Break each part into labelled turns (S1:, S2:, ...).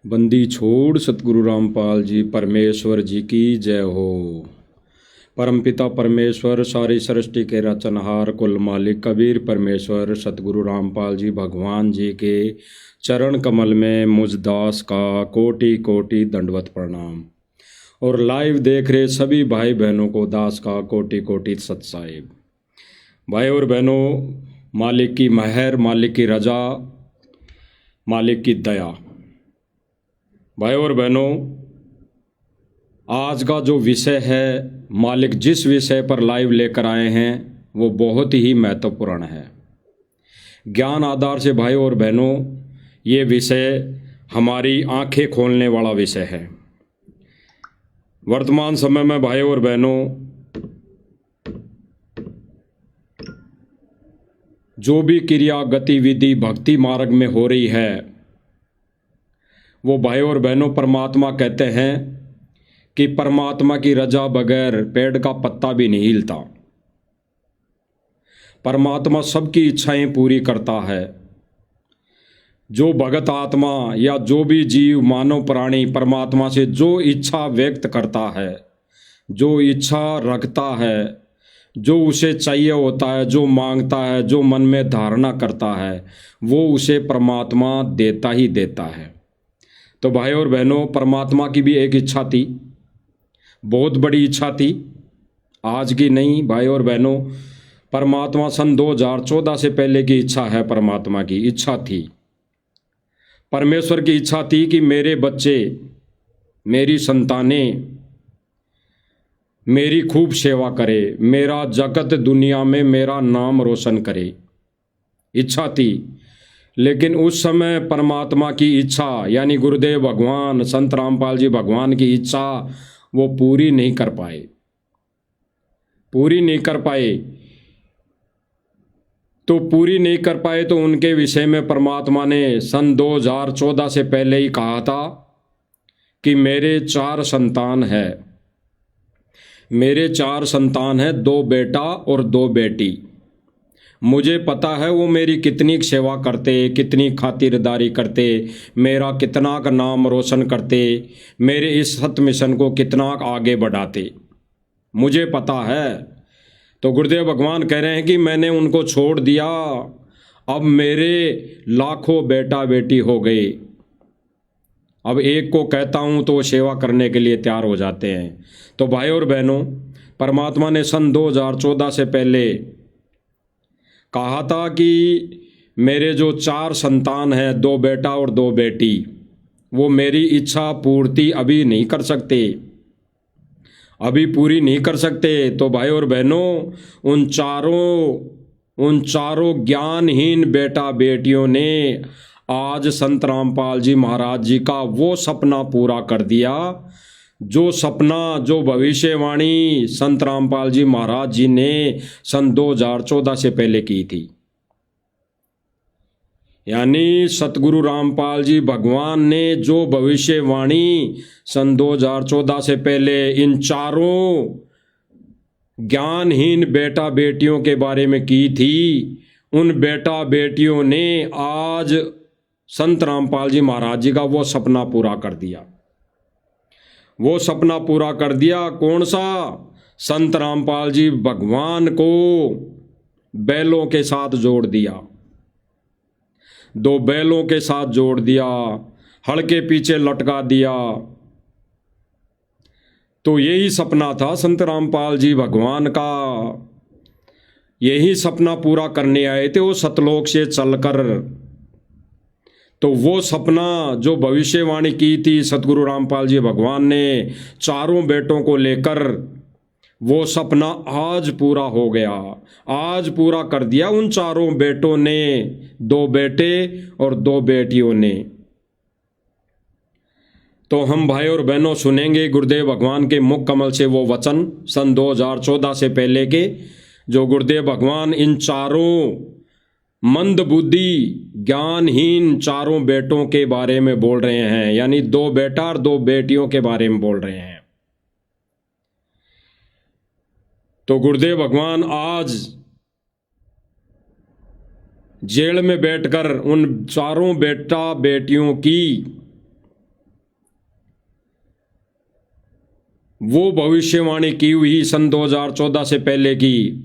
S1: बंदी छोड़ सतगुरु रामपाल जी परमेश्वर जी की जय हो। परमपिता परमेश्वर सारी सृष्टि के रचनहार कुल मालिक कबीर परमेश्वर सतगुरु रामपाल जी भगवान जी के चरण कमल में मुझ दास का कोटि कोटि दंडवत प्रणाम। और लाइव देख रहे सभी भाई बहनों को दास का कोटि कोटि सत साहिब। भाई और बहनों, मालिक की मेहर, मालिक की रजा, मालिक की दया। भाई और बहनों, आज का जो विषय है, मालिक जिस विषय पर लाइव लेकर आए हैं वो बहुत ही महत्वपूर्ण है। ज्ञान आधार से भाई और बहनों, ये विषय हमारी आंखें खोलने वाला विषय है। वर्तमान समय में भाई और बहनों, जो भी क्रिया गतिविधि भक्ति मार्ग में हो रही है, वो भाई और बहनों परमात्मा कहते हैं कि परमात्मा की रजा बगैर पेड़ का पत्ता भी नहीं हिलता। परमात्मा सबकी इच्छाएं पूरी करता है। जो भगत आत्मा या जो भी जीव मानव प्राणी परमात्मा से जो इच्छा व्यक्त करता है, जो इच्छा रखता है, जो उसे चाहिए होता है, जो मांगता है, जो मन में धारणा करता है, वो उसे परमात्मा देता ही देता है। तो भाई और बहनों, परमात्मा की भी एक इच्छा थी, बहुत बड़ी इच्छा थी, आज की नहीं। भाई और बहनों, परमात्मा सन 2014 से पहले की इच्छा है। परमात्मा की इच्छा थी, परमेश्वर की इच्छा थी कि मेरे बच्चे, मेरी संतानें मेरी खूब सेवा करे, मेरा जगत दुनिया में मेरा नाम रोशन करे। इच्छा थी। लेकिन उस समय परमात्मा की इच्छा यानी गुरुदेव भगवान संत रामपाल जी भगवान की इच्छा वो पूरी नहीं कर पाए, पूरी नहीं कर पाए। तो पूरी नहीं कर पाए तो उनके विषय में परमात्मा ने सन 2014 से पहले ही कहा था कि मेरे 4 संतान है, मेरे 4 संतान है, 2 बेटा और 2 बेटी। मुझे पता है वो मेरी कितनी सेवा करते, कितनी खातिरदारी करते, मेरा कितना का नाम रोशन करते, मेरे इस सत मिशन को कितना आगे बढ़ाते, मुझे पता है। तो गुरुदेव भगवान कह रहे हैं कि मैंने उनको छोड़ दिया, अब मेरे लाखों बेटा बेटी हो गए। अब एक को कहता हूँ तो वो सेवा करने के लिए तैयार हो जाते हैं। तो भाई और बहनों, परमात्मा ने सन 2014 से पहले कहा था कि मेरे जो 4 संतान हैं, 2 बेटा और 2 बेटी, वो मेरी इच्छा पूर्ति अभी नहीं कर सकते, अभी पूरी नहीं कर सकते। तो भाई और बहनों, उन चारों ज्ञानहीन बेटा बेटियों ने आज संत रामपाल जी महाराज जी का वो सपना पूरा कर दिया, जो सपना, जो भविष्यवाणी संत रामपाल जी महाराज जी ने सन 2014 से पहले की थी। यानी सतगुरु रामपाल जी भगवान ने जो भविष्यवाणी सन 2014 से पहले इन चारों ज्ञानहीन बेटा बेटियों के बारे में की थी, उन बेटा बेटियों ने आज संत रामपाल जी महाराज जी का वो सपना पूरा कर दिया। वो सपना पूरा कर दिया कौन सा? संत रामपाल जी भगवान को बैलों के साथ जोड़ दिया, 2 बैलों के साथ जोड़ दिया, हड़ के पीछे लटका दिया। तो यही सपना था संत रामपाल जी भगवान का, यही सपना पूरा करने आए थे वो सतलोक से चलकर। तो वो सपना जो भविष्यवाणी की थी सतगुरु रामपाल जी भगवान ने चारों बेटों को लेकर, वो सपना आज पूरा हो गया, आज पूरा कर दिया उन चारों बेटों ने, 2 बेटे और 2 बेटियों ने। तो हम भाई और बहनों सुनेंगे गुरुदेव भगवान के मुख कमल से वो वचन सन 2014 से पहले के, जो गुरुदेव भगवान इन चारों मंद बुद्धि ज्ञानहीन चारों बेटों के बारे में बोल रहे हैं, यानी 2 बेटा और 2 बेटियों के बारे में बोल रहे हैं। तो गुरुदेव भगवान आज जेल में बैठकर उन चारों बेटा बेटियों की वो भविष्यवाणी की हुई सन 2014 से पहले की,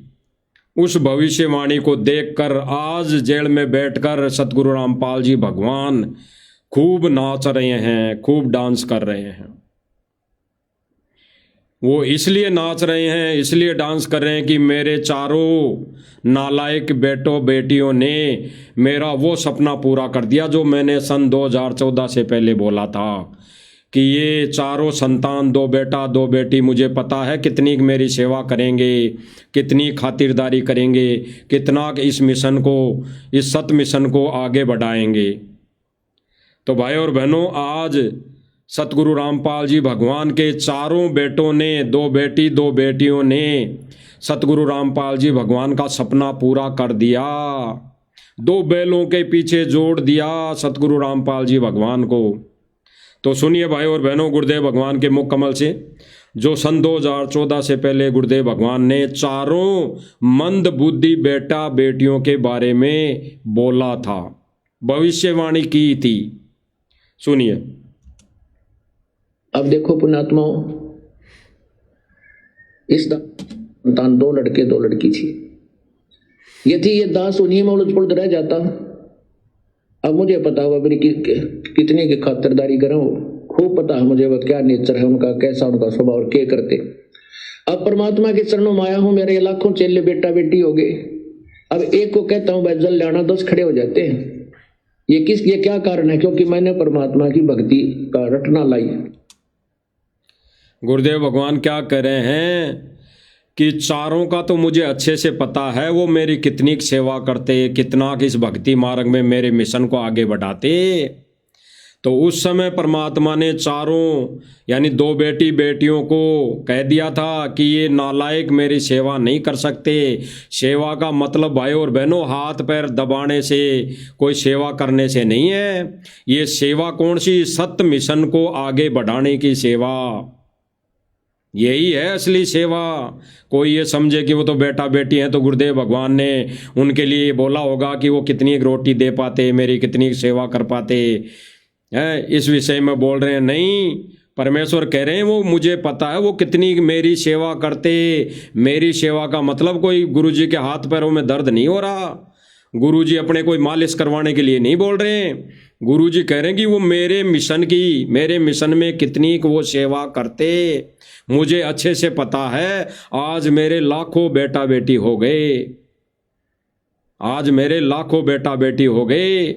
S1: उस भविष्यवाणी को देखकर आज जेल में बैठकर सतगुरु रामपाल जी भगवान खूब नाच रहे हैं, खूब डांस कर रहे हैं। वो इसलिए नाच रहे हैं, इसलिए डांस कर रहे हैं कि मेरे चारों नालायक बेटों बेटियों ने मेरा वो सपना पूरा कर दिया जो मैंने सन 2014 से पहले बोला था कि ये चारों संतान, दो बेटा दो बेटी, मुझे पता है कितनी मेरी सेवा करेंगे, कितनी खातिरदारी करेंगे, कितना इस मिशन को, इस सत मिशन को आगे बढ़ाएंगे। तो भाई और बहनों, आज सतगुरु रामपाल जी भगवान के चारों बेटों ने, दो बेटी दो बेटियों ने सतगुरु रामपाल जी भगवान का सपना पूरा कर दिया। दो बैलों के पीछे जोड़ दिया सतगुरु रामपाल जी भगवान को। तो सुनिए भाई और बहनों, गुरुदेव भगवान के मुख कमल से जो सन 2014 से पहले गुरुदेव भगवान ने चारों मंद बुद्धि बेटा बेटियों के बारे में बोला था, भविष्यवाणी की थी, सुनिए।
S2: अब देखो पुण्यात्माओं, इस संतान 2 लड़के 2 लड़की थी। यदि ये दास उन्हीं में उलझ पुलझ रह जाता, अब मुझे पता हुआ मेरी कितनी की खातिरदारी करूं, खूब पता है मुझे वह क्या नेचर है उनका, कैसा उनका स्वभाव और क्या करते। अब परमात्मा के चरणों में आया हूं, मेरे लाखों चेले बेटा बेटी हो गए। अब एक को कहता हूं भाई जल लेना, 10 खड़े हो जाते हैं। ये क्या कारण है? क्योंकि मैंने परमात्मा की भक्ति का रटना लाई।
S1: गुरुदेव भगवान क्या कह रहे हैं कि चारों का तो मुझे अच्छे से पता है, वो मेरी कितनी सेवा करते, कितना इस भक्ति मार्ग में मेरे मिशन को आगे बढ़ाते। तो उस समय परमात्मा ने चारों यानी 2 बेटी बेटियों को कह दिया था कि ये नालायक मेरी सेवा नहीं कर सकते। सेवा का मतलब भाई और बहनों हाथ पैर दबाने से, कोई सेवा करने से नहीं है। ये सेवा कौन सी? सत्य मिशन को आगे बढ़ाने की सेवा, यही है असली सेवा। कोई ये समझे कि वो तो बेटा बेटी हैं तो गुरुदेव भगवान ने उनके लिए बोला होगा कि वो कितनी रोटी दे पाते, मेरी कितनी सेवा कर पाते हैं, इस विषय में बोल रहे हैं। नहीं, परमेश्वर कह रहे हैं वो मुझे पता है वो कितनी मेरी सेवा करते। मेरी सेवा का मतलब कोई गुरुजी के हाथ पैरों में दर्द नहीं हो रहा, गुरुजी अपने कोई मालिश करवाने के लिए नहीं बोल रहे हैं। गुरुजी कह रहे हैं कि वो मेरे मिशन में कितनी वो सेवा करते, मुझे अच्छे से पता है। आज मेरे लाखों बेटा बेटी हो गए, आज मेरे लाखों बेटा बेटी हो गए।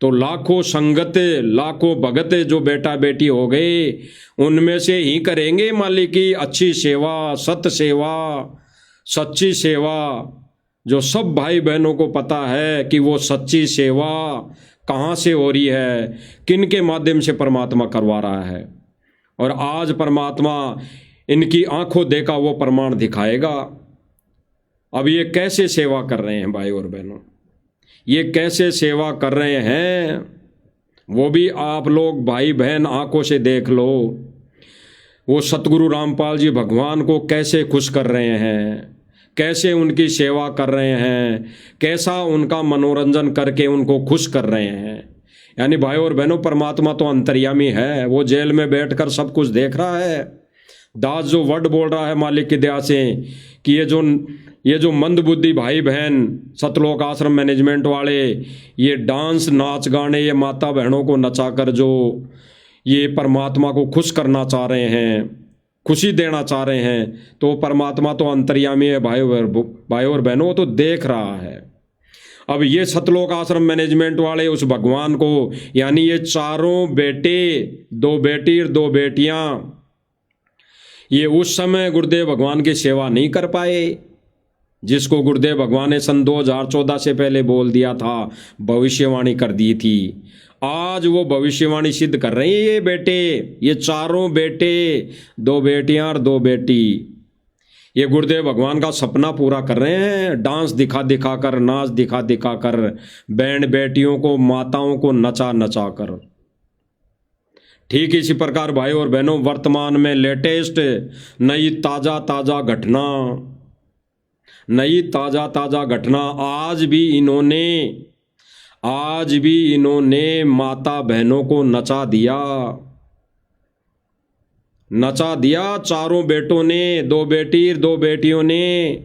S1: तो लाखों संगत, लाखों भगत जो बेटा बेटी हो गए, उनमें से ही करेंगे मालिक की अच्छी सेवा, सत्य सेवा, सच्ची सेवा। जो सब भाई बहनों को पता है कि वो सच्ची सेवा कहाँ से हो रही है, किन के माध्यम से परमात्मा करवा रहा है। और आज परमात्मा इनकी आंखों देखा वो प्रमाण दिखाएगा। अब ये कैसे सेवा कर रहे हैं भाई और बहनों, ये कैसे सेवा कर रहे हैं, वो भी आप लोग भाई बहन आंखों से देख लो। वो सतगुरु रामपाल जी भगवान को कैसे खुश कर रहे हैं, कैसे उनकी सेवा कर रहे हैं, कैसा उनका मनोरंजन करके उनको खुश कर रहे हैं। यानी भाई और बहनों, परमात्मा तो अंतर्यामी है, वो जेल में बैठकर सब कुछ देख रहा है। दास जो वर्ड बोल रहा है मालिक की दया से कि ये जो मंदबुद्धि भाई बहन सतलोक आश्रम मैनेजमेंट वाले, ये डांस नाच गाने ये माता बहनों को नचाकर जो ये परमात्मा को खुश करना चाह रहे हैं, खुशी देना चाह रहे हैं, तो परमात्मा तो अंतर्यामी है भाई और बहनों, वो तो देख रहा है। अब ये सतलोक आश्रम मैनेजमेंट वाले उस भगवान को, यानी ये चारों बेटे, 2 बेटी और 2 बेटियां, ये उस समय गुरुदेव भगवान की सेवा नहीं कर पाए, जिसको गुरुदेव भगवान ने सन 2014 से पहले बोल दिया था, भविष्यवाणी कर दी थी। आज वो भविष्यवाणी सिद्ध कर रहे हैं ये बेटे, ये चारों बेटे, 2 बेटियां और 2 बेटी, ये गुरुदेव भगवान का सपना पूरा कर रहे हैं। डांस दिखा दिखा कर, नाच दिखा दिखा कर, बैंड बेटियों को, माताओं को नचा नचा कर। ठीक इसी प्रकार भाई और बहनों, वर्तमान में लेटेस्ट नई ताजा ताजा घटना आज भी इन्होंने माता बहनों को नचा दिया। नचा दिया चारों बेटों ने, 2 बेटी 2 बेटियों ने।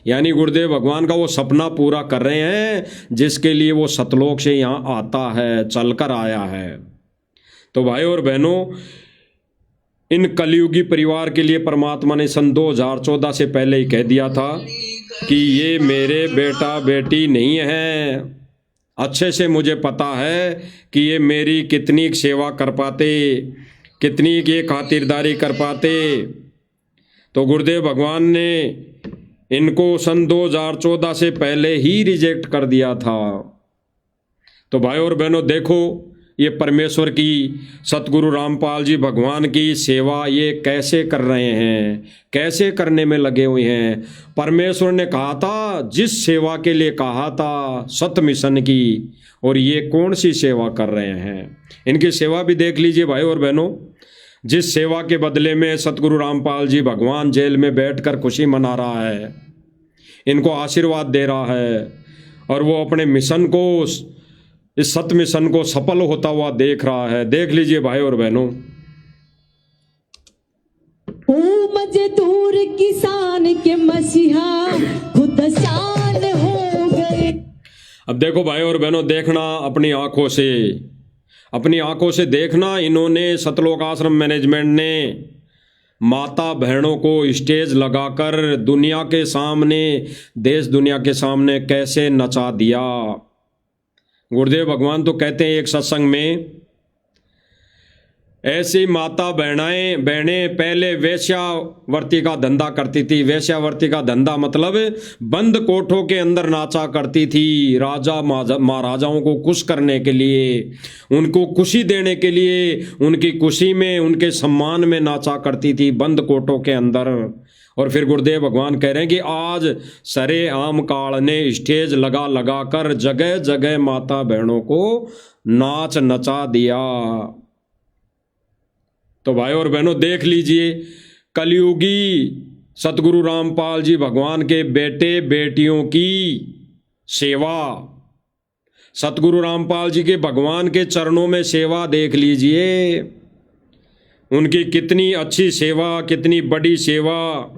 S1: यानी गुरुदेव भगवान का वो सपना पूरा कर रहे हैं जिसके लिए वो सतलोक से यहाँ आता है, चलकर आया है। तो भाई और बहनों, इन कलयुगी परिवार के लिए परमात्मा ने सन 2014 से पहले ही कह दिया था कि ये मेरे बेटा बेटी नहीं है। अच्छे से मुझे पता है कि ये मेरी कितनी सेवा कर पाते, कितनी ये खातिरदारी कर पाते। तो गुरुदेव भगवान ने इनको सन 2014 से पहले ही रिजेक्ट कर दिया था। तो भाई और बहनों देखो, ये परमेश्वर की, सतगुरु रामपाल जी भगवान की सेवा ये कैसे कर रहे हैं, कैसे करने में लगे हुए हैं। परमेश्वर ने कहा था, जिस सेवा के लिए कहा था, सत मिशन की, और ये कौन सी सेवा कर रहे हैं। इनकी सेवा भी देख लीजिए भाई और बहनों। जिस सेवा के बदले में सतगुरु रामपाल जी भगवान जेल में बैठकर खुशी मना रहा है, इनको आशीर्वाद दे रहा है, और वो अपने मिशन को, इस सत मिशन को सफल होता हुआ देख रहा है। देख लीजिए भाई और बहनों।
S3: मजदूर किसान के मसीहा खुद शान हो गए।
S1: अब देखो भाई और बहनों, देखना अपनी आंखों से देखना, इन्होंने सतलोक आश्रम मैनेजमेंट ने माता बहनों को स्टेज लगाकर दुनिया के सामने, देश दुनिया के सामने कैसे नचा दिया। गुरुदेव भगवान तो कहते हैं एक सत्संग में, ऐसी माता बहनें पहले वेश्यावर्ती का धंधा करती थी। वेश्यावर्ती का धंधा मतलब बंद कोठों के अंदर नाचा करती थी, राजा महाराजाओं को खुश करने के लिए, उनको खुशी देने के लिए, उनकी खुशी में, उनके सम्मान में नाचा करती थी बंद कोठों के अंदर। और फिर गुरुदेव भगवान कह रहे हैं कि आज सरे आम काल ने स्टेज लगा कर जगह जगह माता बहनों को नाच नचा दिया। तो भाई और बहनों देख लीजिए, कलयुगी सतगुरु रामपाल जी भगवान के बेटे बेटियों की सेवा, सतगुरु रामपाल जी के भगवान के चरणों में सेवा देख लीजिए। उनकी कितनी अच्छी सेवा, कितनी बड़ी सेवा,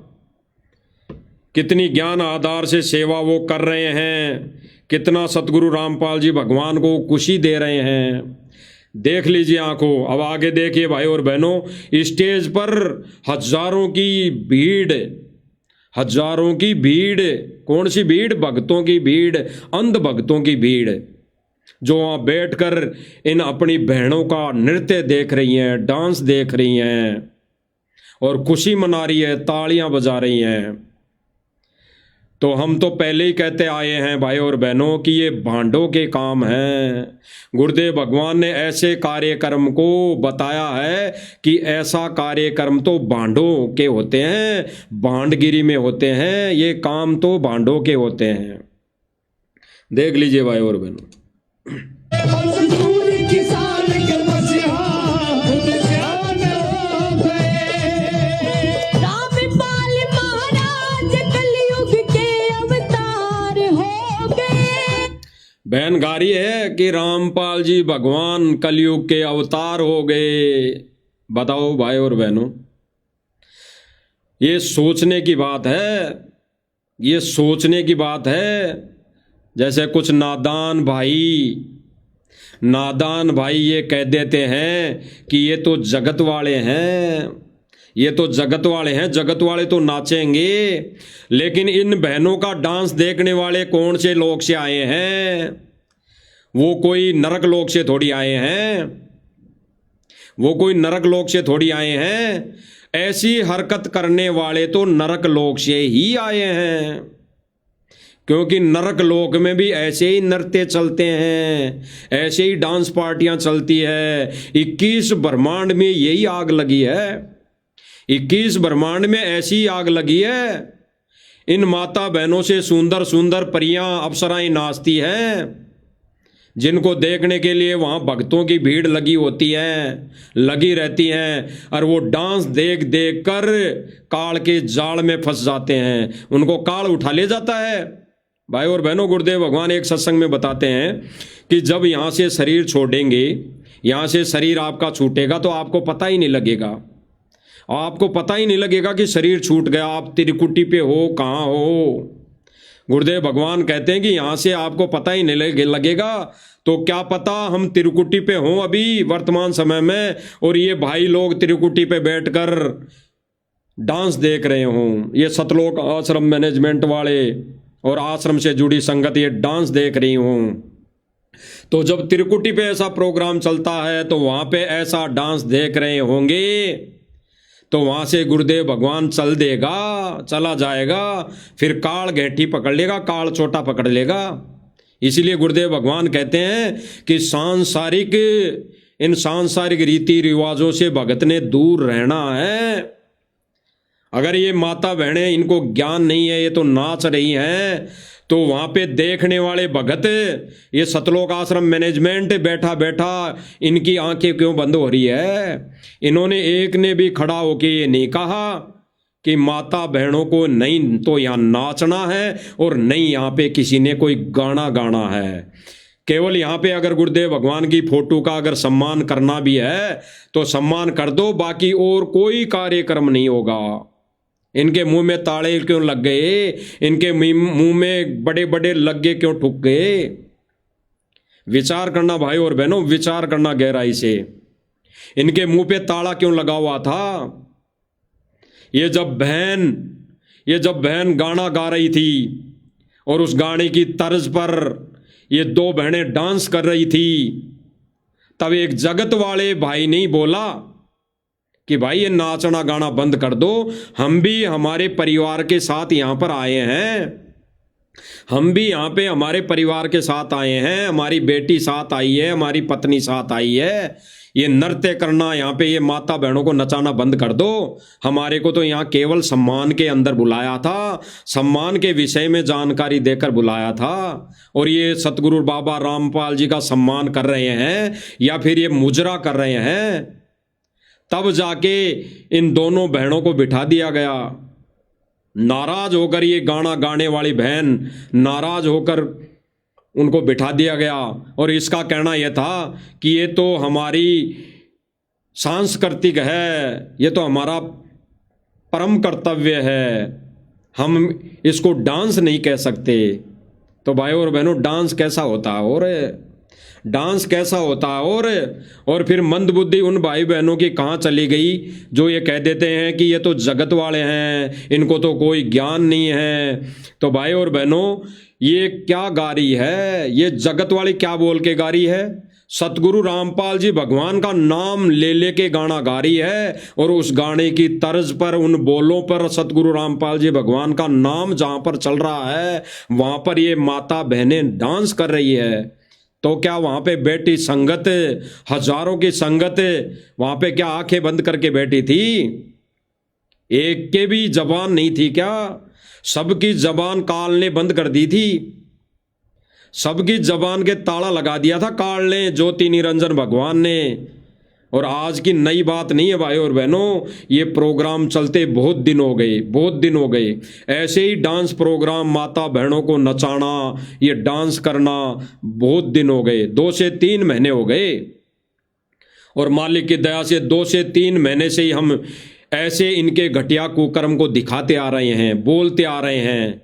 S1: कितनी ज्ञान आधार से सेवा वो कर रहे हैं, कितना सतगुरु रामपाल जी भगवान को खुशी दे रहे हैं। देख लीजिए आंखों। अब आगे देखिए भाई और बहनों, स्टेज पर हजारों की भीड़, कौन सी भीड़? भक्तों की भीड़, अंध भक्तों की भीड़, जो वहाँ बैठकर इन अपनी बहनों का नृत्य देख रही हैं, डांस देख रही हैं और खुशी मना रही है, तालियां बजा रही हैं। तो हम तो पहले ही कहते आए हैं भाई और बहनों कि ये भांडों के काम हैं। गुरुदेव भगवान ने ऐसे कार्यक्रम को बताया है कि ऐसा कार्यक्रम तो भांडों के होते हैं, भांडगिरी में होते हैं, ये काम तो भांडों के होते हैं। देख लीजिए भाई और बहनों। बहन गा रही है कि रामपाल जी भगवान कलयुग के अवतार हो गए। बताओ भाई और बहनों, ये सोचने की बात है, ये सोचने की बात है। जैसे कुछ नादान भाई ये कह देते हैं कि ये तो जगत वाले हैं, ये तो जगत वाले हैं, जगत वाले तो नाचेंगे। लेकिन इन बहनों का डांस देखने वाले कौन से लोग से आए हैं? वो कोई नरक लोक से थोड़ी आए हैं, वो कोई नरक लोक से थोड़ी आए हैं। ऐसी हरकत करने वाले तो नरक लोक से ही आए हैं, क्योंकि नरक लोक में भी ऐसे ही नृत्य चलते हैं, ऐसे ही डांस पार्टियां चलती है। 21 ब्रह्मांड में यही आग लगी है, 21 ब्रह्मांड में ऐसी आग लगी है। इन माता बहनों से सुंदर सुंदर परियां, अप्सराएं नाचती हैं, जिनको देखने के लिए वहाँ भक्तों की भीड़ लगी होती है, लगी रहती हैं, और वो डांस देख देख कर काल के जाल में फंस जाते हैं, उनको काल उठा ले जाता है। भाई और बहनों, गुरुदेव भगवान एक सत्संग में बताते हैं कि जब यहाँ से शरीर छोड़ेंगे, यहाँ से शरीर आपका छूटेगा तो आपको पता ही नहीं लगेगा। आपको पता ही नहीं लगेगा कि शरीर छूट गया, आप त्रिकुटी पे हो, कहाँ हो। गुरुदेव भगवान कहते हैं कि यहाँ से आपको पता ही नहीं लगेगा, तो क्या पता हम त्रिकुटी पे हों अभी वर्तमान समय में, और ये भाई लोग त्रिकुटी पे बैठकर डांस देख रहे हों, ये सतलोक आश्रम मैनेजमेंट वाले और आश्रम से जुड़ी संगत ये डांस देख रही हों। तो जब त्रिकुटी पे ऐसा प्रोग्राम चलता है तो वहाँ पे ऐसा डांस देख रहे होंगे, तो वहाँ से गुरुदेव भगवान चला जाएगा, फिर काल घेटी पकड़ लेगा, काल छोटा पकड़ लेगा। इसीलिए गुरुदेव भगवान कहते हैं कि इन सांसारिक रीति रिवाजों से भगत ने दूर रहना है। अगर ये माता बहनें इनको ज्ञान नहीं है, ये तो नाच रही हैं, तो वहाँ पे देखने वाले भगत, ये सतलोक आश्रम मैनेजमेंट बैठा बैठा इनकी आंखें क्यों बंद हो रही है? इन्होंने एक ने भी खड़ा होके ये नहीं कहा कि माता बहनों को नहीं तो यहाँ नाचना है और नहीं यहाँ पे किसी ने कोई गाना गाना है। केवल यहाँ पे अगर गुरुदेव भगवान की फोटो का अगर सम्मान करना भी है तो सम्मान कर दो, बाकी और कोई कार्यक्रम नहीं होगा। इनके मुंह में ताले क्यों लग गए? इनके मुंह में बड़े बड़े लग्गे क्यों ठुक गए? विचार करना भाई और बहनों, विचार करना गहराई से। इनके मुंह पे ताला क्यों लगा हुआ था? ये जब बहन गाना गा रही थी और उस गाने की तर्ज पर ये दो बहनें डांस कर रही थी, तब एक जगत वाले भाई नहीं बोला कि भाई ये नाचना गाना बंद कर दो, हम भी हमारे परिवार के साथ यहाँ पर आए हैं, हम भी यहाँ पे हमारे परिवार के साथ आए हैं, हमारी बेटी साथ आई है, हमारी पत्नी साथ आई है, ये नृत्य करना यहाँ पे ये माता बहनों को नचाना बंद कर दो। हमारे को तो यहाँ केवल सम्मान के अंदर बुलाया था, सम्मान के विषय में जानकारी देकर बुलाया था, और ये सतगुरु बाबा रामपाल जी का सम्मान कर रहे हैं या फिर ये मुजरा कर रहे हैं। तब जाके इन दोनों बहनों को बिठा दिया गया। नाराज होकर ये गाना गाने वाली बहन नाराज होकर उनको बिठा दिया गया, और इसका कहना यह था कि ये तो हमारी सांस्कृतिक है, ये तो हमारा परम कर्तव्य है, हम इसको डांस नहीं कह सकते। तो भाइयों और बहनों, डांस कैसा होता है और डांस कैसा होता है? और फिर मंदबुद्धि उन भाई बहनों की कहाँ चली गई जो ये कह देते हैं कि ये तो जगत वाले हैं, इनको तो कोई ज्ञान नहीं है। तो भाई और बहनों, ये क्या गा रही है? ये जगत वाली क्या बोल के गा रही है? सतगुरु रामपाल जी भगवान का नाम ले लेके गाना गा रही है, और उस गाने की तर्ज पर, उन बोलों पर सतगुरु रामपाल जी भगवान का नाम जहां पर चल रहा है वहां पर ये माता बहनें डांस कर रही है। तो क्या वहां पे बैठी संगत, हजारों की संगत वहां पे क्या आंखें बंद करके बैठी थी? एक के भी जबान नहीं थी क्या? सबकी जबान काल ने बंद कर दी थी, सबकी जबान के ताला लगा दिया था काल ने, ज्योति निरंजन भगवान ने। और आज की नई बात नहीं है भाई और बहनों, ये प्रोग्राम चलते बहुत दिन हो गए। ऐसे ही डांस प्रोग्राम माता बहनों को नचाना, ये डांस करना बहुत दिन हो गए, 2 से 3 महीने हो गए। और मालिक की दया से 2 से 3 महीने से ही हम ऐसे इनके घटिया कुकर्म को दिखाते आ रहे हैं, बोलते आ रहे हैं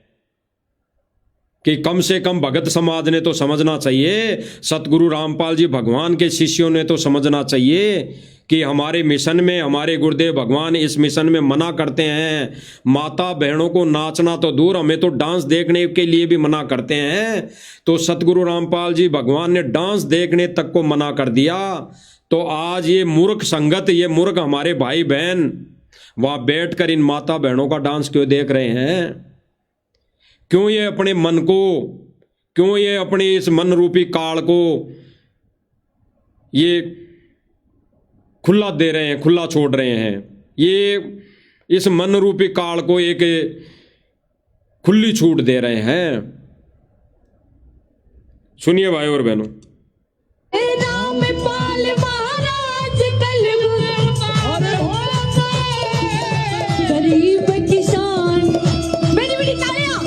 S1: कि कम से कम भगत समाज ने तो समझना चाहिए, सतगुरु रामपाल जी भगवान के शिष्यों ने तो समझना चाहिए कि हमारे मिशन में, हमारे गुरुदेव भगवान इस मिशन में मना करते हैं। माता बहनों को नाचना तो दूर, हमें तो डांस देखने के लिए भी मना करते हैं। तो सतगुरु रामपाल जी भगवान ने डांस देखने तक को मना कर दिया। तो आज ये मूर्ख संगत, ये मूर्ख हमारे भाई बहन वहां बैठकर इन माता बहनों का डांस क्यों देख रहे हैं? क्यों ये अपने मन को, क्यों ये अपने इस मन रूपी काल को ये खुला दे रहे हैं, खुला छोड़ रहे हैं? ये इस मन रूपी काल को एक खुली छूट दे रहे हैं। सुनिए भाई और बहनों,
S3: रामपाल महाराज गरीब किसान, मेरी मेरी तालियां।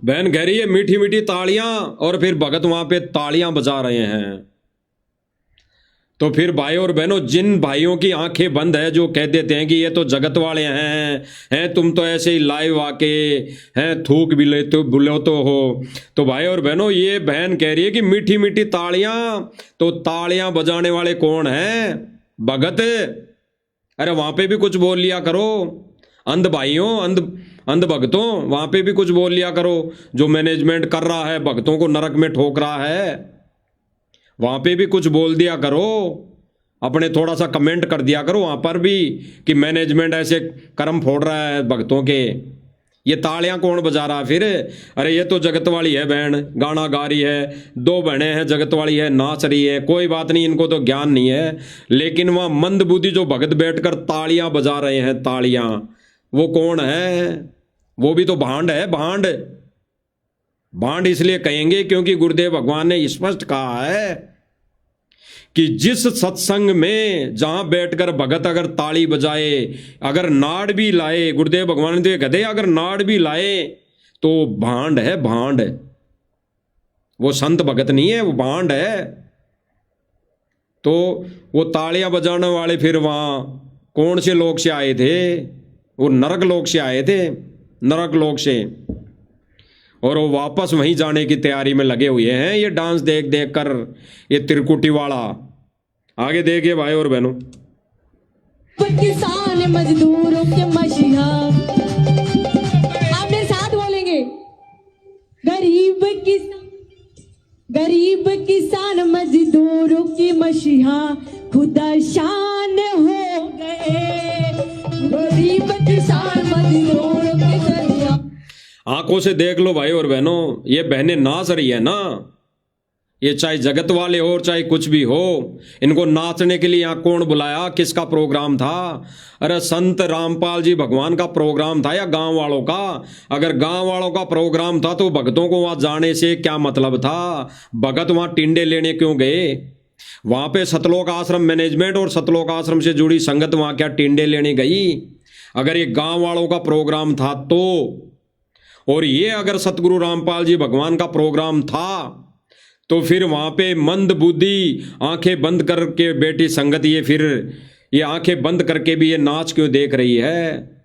S1: बहन कह रही है मीठी मीठी तालियां, और फिर भगत वहां पे तालियां बजा रहे हैं। तो फिर भाई और बहनों, जिन भाइयों की आंखें बंद है, जो कह देते हैं कि ये तो जगत वाले हैं तुम तो ऐसे ही लाइव आके हैं थूक भी लेते बुलो तो हो, तो भाई और बहनों ये बहन कह रही है कि मीठी मीठी तालियां, तो तालियां बजाने वाले कौन हैं? भगत। अरे वहां पे भी कुछ बोल लिया करो, अंध भाइयों, अंध भक्तों, वहां पे भी कुछ बोल लिया करो। जो मैनेजमेंट कर रहा है, भक्तों को नरक में ठोक रहा है, वहां पे भी कुछ बोल दिया करो, अपने थोड़ा सा कमेंट कर दिया करो वहां पर भी कि मैनेजमेंट ऐसे कर्म फोड़ रहा है भक्तों के। ये तालियां कौन बजा रहा है फिर? अरे ये तो जगत वाली है बहन, गाना गा रही है, दो बहनें हैं, जगत वाली है, नाच रही है, कोई बात नहीं, इनको तो ज्ञान नहीं है। लेकिन वह मंदबुद्धि जो भगत बैठकर तालियां बजा रहे हैं, तालियां, वो कौन है? वो भी तो भांड है, भांड। भांड इसलिए कहेंगे क्योंकि गुरुदेव भगवान ने स्पष्ट कहा है कि जिस सत्संग में जहां बैठकर भगत अगर ताली बजाए, अगर नाड़ भी लाए, गुरुदेव भगवान ने तो ये कहते अगर नाड़ भी लाए तो भांड है, भांड। वो संत भगत नहीं है, वो भांड है। तो वो तालियां बजाने वाले फिर वहां कौन से लोक से आए थे? वो नरक लोक से आए थे, नरक लोक से, और वो वापस वहीं जाने की तैयारी में लगे हुए हैं, ये डांस देख देख कर, ये त्रिकुटी वाला। आगे देखिए भाई और बहनों,
S3: किसान मजदूरों के मसीहा, आप मेरे साथ बोलेंगे, गरीब किसान मजदूरों की मसीहा खुदा शान हो गए। गरीब किसान मजदूरों के मसीहा।
S1: आंखों से देख लो भाई और बहनों, ये बहनें नाच रही है ना, ये चाहे जगत वाले हो चाहे कुछ भी हो, इनको नाचने के लिए यहाँ कौन बुलाया? किसका प्रोग्राम था? अरे संत रामपाल जी भगवान का प्रोग्राम था या गांव वालों का? अगर गांव वालों का प्रोग्राम था तो भक्तों को वहां जाने से क्या मतलब था? भगत वहां टिंडे लेने क्यों गए? वहां पे सतलोक आश्रम मैनेजमेंट और सतलोक आश्रम से जुड़ी संगत वहां क्या टिंडे लेने गई? अगर ये गांव वालों का प्रोग्राम था तो, और ये अगर सतगुरु रामपाल जी भगवान का प्रोग्राम था तो फिर वहां पे मंद बुद्धि आंखें बंद करके बैठी संगत, ये फिर ये आंखें बंद करके भी ये नाच क्यों देख रही है?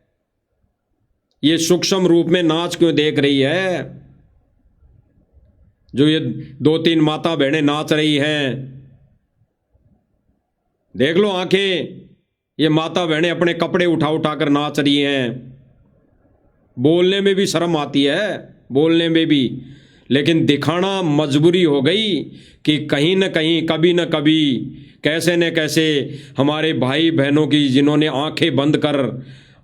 S1: ये सूक्ष्म रूप में नाच क्यों देख रही है? जो ये 2-3 माता बहनें नाच रही हैं, देख लो आंखें, ये माता बहनें अपने कपड़े उठा उठा कर नाच रही हैं। बोलने में भी शर्म आती है, बोलने में भी, लेकिन दिखाना मजबूरी हो गई कि कहीं न कहीं, कभी न कभी, कैसे न कैसे हमारे भाई बहनों की जिन्होंने आंखें बंद कर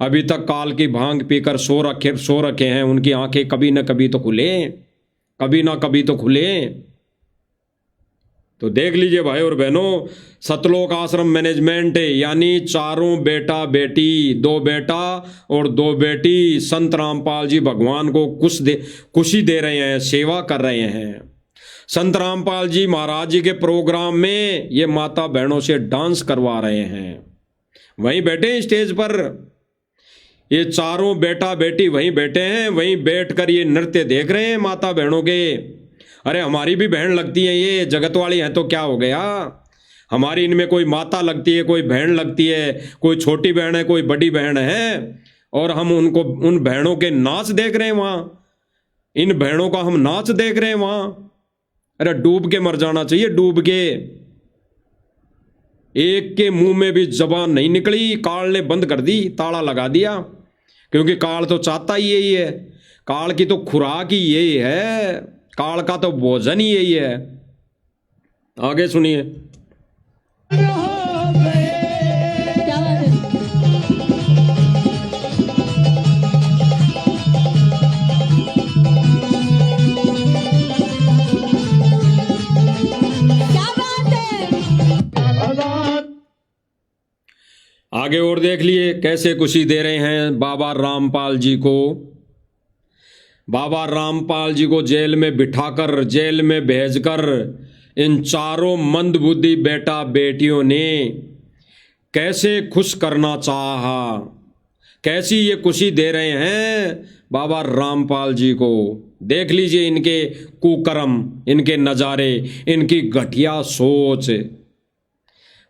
S1: अभी तक काल की भांग पीकर सो रखे हैं, उनकी आंखें कभी न कभी तो खुले, कभी ना कभी तो खुले। तो देख लीजिए भाई और बहनों, सतलोक आश्रम मैनेजमेंट यानी चारों बेटा बेटी, 2 बेटा और 2 बेटी संत रामपाल जी भगवान को खुशी दे रहे हैं, सेवा कर रहे हैं। संत रामपाल जी महाराज जी के प्रोग्राम में ये माता बहनों से डांस करवा रहे हैं, वहीं बैठे स्टेज पर, ये चारों बेटा बेटी वहीं बैठे हैं, वहीं बैठकर ये नृत्य देख रहे हैं माता बहनों के। अरे हमारी भी बहन लगती है, ये जगत वाली हैं तो क्या हो गया? हमारी इनमें कोई माता लगती है, कोई बहन लगती है, कोई छोटी बहन है, कोई बड़ी बहन है, और हम उनको, उन बहनों के नाच देख रहे हैं वहां, इन बहनों का हम नाच देख रहे हैं वहां। अरे डूब के मर जाना चाहिए, डूब के। एक के मुंह में भी जबान नहीं निकली, काल ने बंद कर दी, ताला लगा दिया, क्योंकि काल तो चाहता ही यही है, काल की तो खुराक ही यही है, काल का तो भोजन ही यही है। आगे सुनिए। आगे और देख लिए कैसे खुशी दे रहे हैं बाबा रामपाल जी को। बाबा रामपाल जी को जेल में बिठाकर, जेल में भेजकर इन चारों मंदबुद्धि बेटा बेटियों ने कैसे खुश करना चाहा, कैसी ये खुशी दे रहे हैं बाबा रामपाल जी को। देख लीजिए इनके कुकर्म, इनके नज़ारे, इनकी घटिया सोच।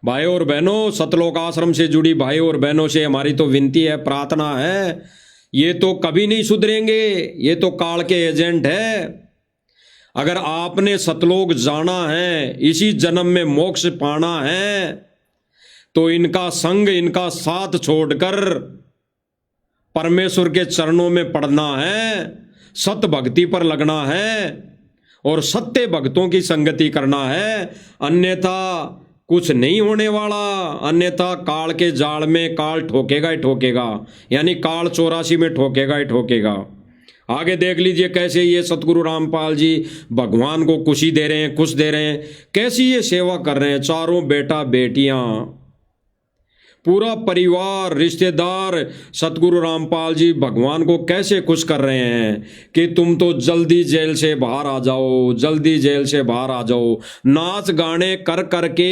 S1: भाई और बहनों, सतलोक आश्रम से जुड़ी भाई और बहनों से हमारी तो विनती है, प्रार्थना है, ये तो कभी नहीं सुधरेंगे, ये तो काल के एजेंट है। अगर आपने सतलोक जाना है, इसी जन्म में मोक्ष पाना है, तो इनका संग, इनका साथ छोड़कर परमेश्वर के चरणों में पड़ना है, सत भक्ति पर लगना है और सत्य भक्तों की संगति करना है। अन्यथा कुछ नहीं होने वाला, अन्यथा काल के जाल में काल ठोकेगा ही ठोकेगा, यानी काल 84 में ठोकेगा ही ठोकेगा। आगे देख लीजिए कैसे ये सतगुरु रामपाल जी भगवान को खुशी दे रहे हैं, खुश दे रहे हैं, कैसी ये सेवा कर रहे हैं। चारों बेटा बेटियां, पूरा परिवार, रिश्तेदार सतगुरु रामपाल जी भगवान को कैसे खुश कर रहे हैं कि तुम तो जल्दी जेल से बाहर आ जाओ, जल्दी जेल से बाहर आ जाओ। नाच गाने कर करके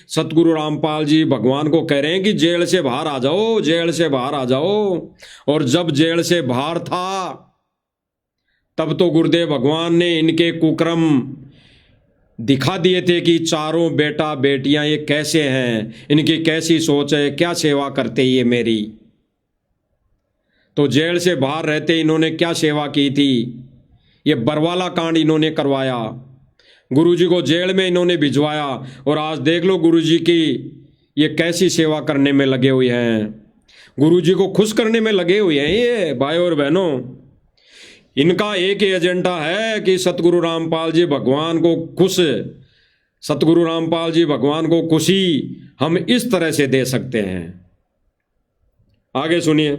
S1: सतगुरु रामपाल जी भगवान को कह रहे हैं कि जेल से बाहर आ जाओ, जेल से बाहर आ जाओ। और जब जेल से बाहर था तब तो गुरुदेव भगवान ने इनके कुकर्म दिखा दिए थे कि चारों बेटा बेटियां ये कैसे हैं, इनकी कैसी सोच है, क्या सेवा करते ये मेरी। तो जेल से बाहर रहते इन्होंने क्या सेवा की थी, ये बरवाला कांड इन्होंने करवाया, गुरुजी को जेल में इन्होंने भिजवाया। और आज देख लो गुरुजी की ये कैसी सेवा करने में लगे हुए हैं, गुरुजी को खुश करने में लगे हुए हैं ये भाई और बहनों। इनका एक ही एजेंडा है कि सतगुरु रामपाल जी भगवान को खुश, सतगुरु रामपाल जी भगवान को खुशी हम इस तरह से दे सकते हैं। आगे सुनिए।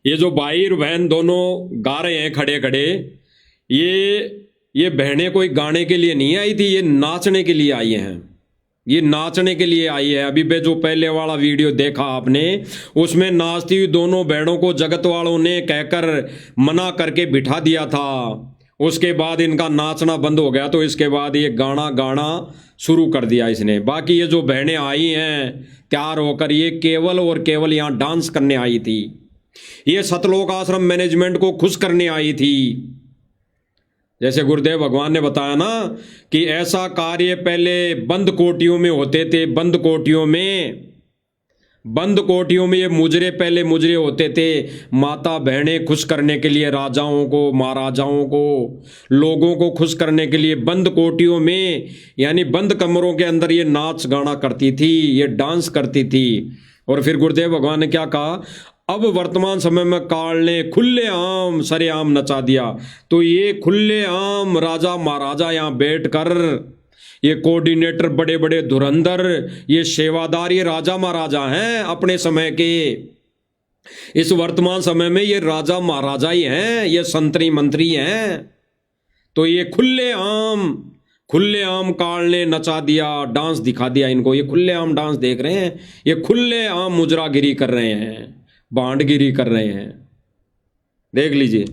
S1: ये जो भाई और बहन दोनों गा रहे हैं खड़े खड़े, ये बहनें कोई गाने के लिए नहीं आई थी, ये नाचने के लिए आई हैं, ये नाचने के लिए आई है। अभी जो पहले वाला वीडियो देखा आपने, उसमें नाचती हुई दोनों बहनों को जगत वालों ने कहकर मना करके बिठा दिया था। उसके बाद इनका नाचना बंद हो गया, तो इसके बाद ये गाना शुरू कर दिया इसने। बाकी ये जो बहनें आई हैं तैयार होकर, ये केवल और केवल यहाँ डांस करने आई थी, ये सतलोक आश्रम मैनेजमेंट को खुश करने आई थी। जैसे गुरुदेव भगवान ने बताया ना कि ऐसा कार्य पहले बंद कोठियों में होते थे, बंद कोठियों में ये मुजरे पहले मुजरे होते थे, माता बहनें खुश करने के लिए, राजाओं को, महाराजाओं को, लोगों को खुश करने के लिए बंद कोठियों में, यानी बंद कमरों के अंदर ये नाच गाना करती थी, ये डांस करती थी। और फिर गुरुदेव भगवान ने क्या कहा, अब वर्तमान समय में काल ने खुलेआम सरेआम नचा दिया। तो ये खुलेआम राजा महाराजा यहाँ बैठकर, ये कोऑर्डिनेटर बड़े बड़े धुरंधर, ये सेवादार, ये राजा महाराजा हैं अपने समय के। इस वर्तमान समय में ये राजा महाराजा ही हैं, ये संतरी मंत्री हैं। तो ये खुलेआम काल ने नचा दिया, डांस दिखा दिया इनको। ये खुलेआम डांस देख रहे हैं, ये खुलेआम मुजरागिरी कर रहे हैं, बांडगिरी कर रहे हैं, देख लीजिए।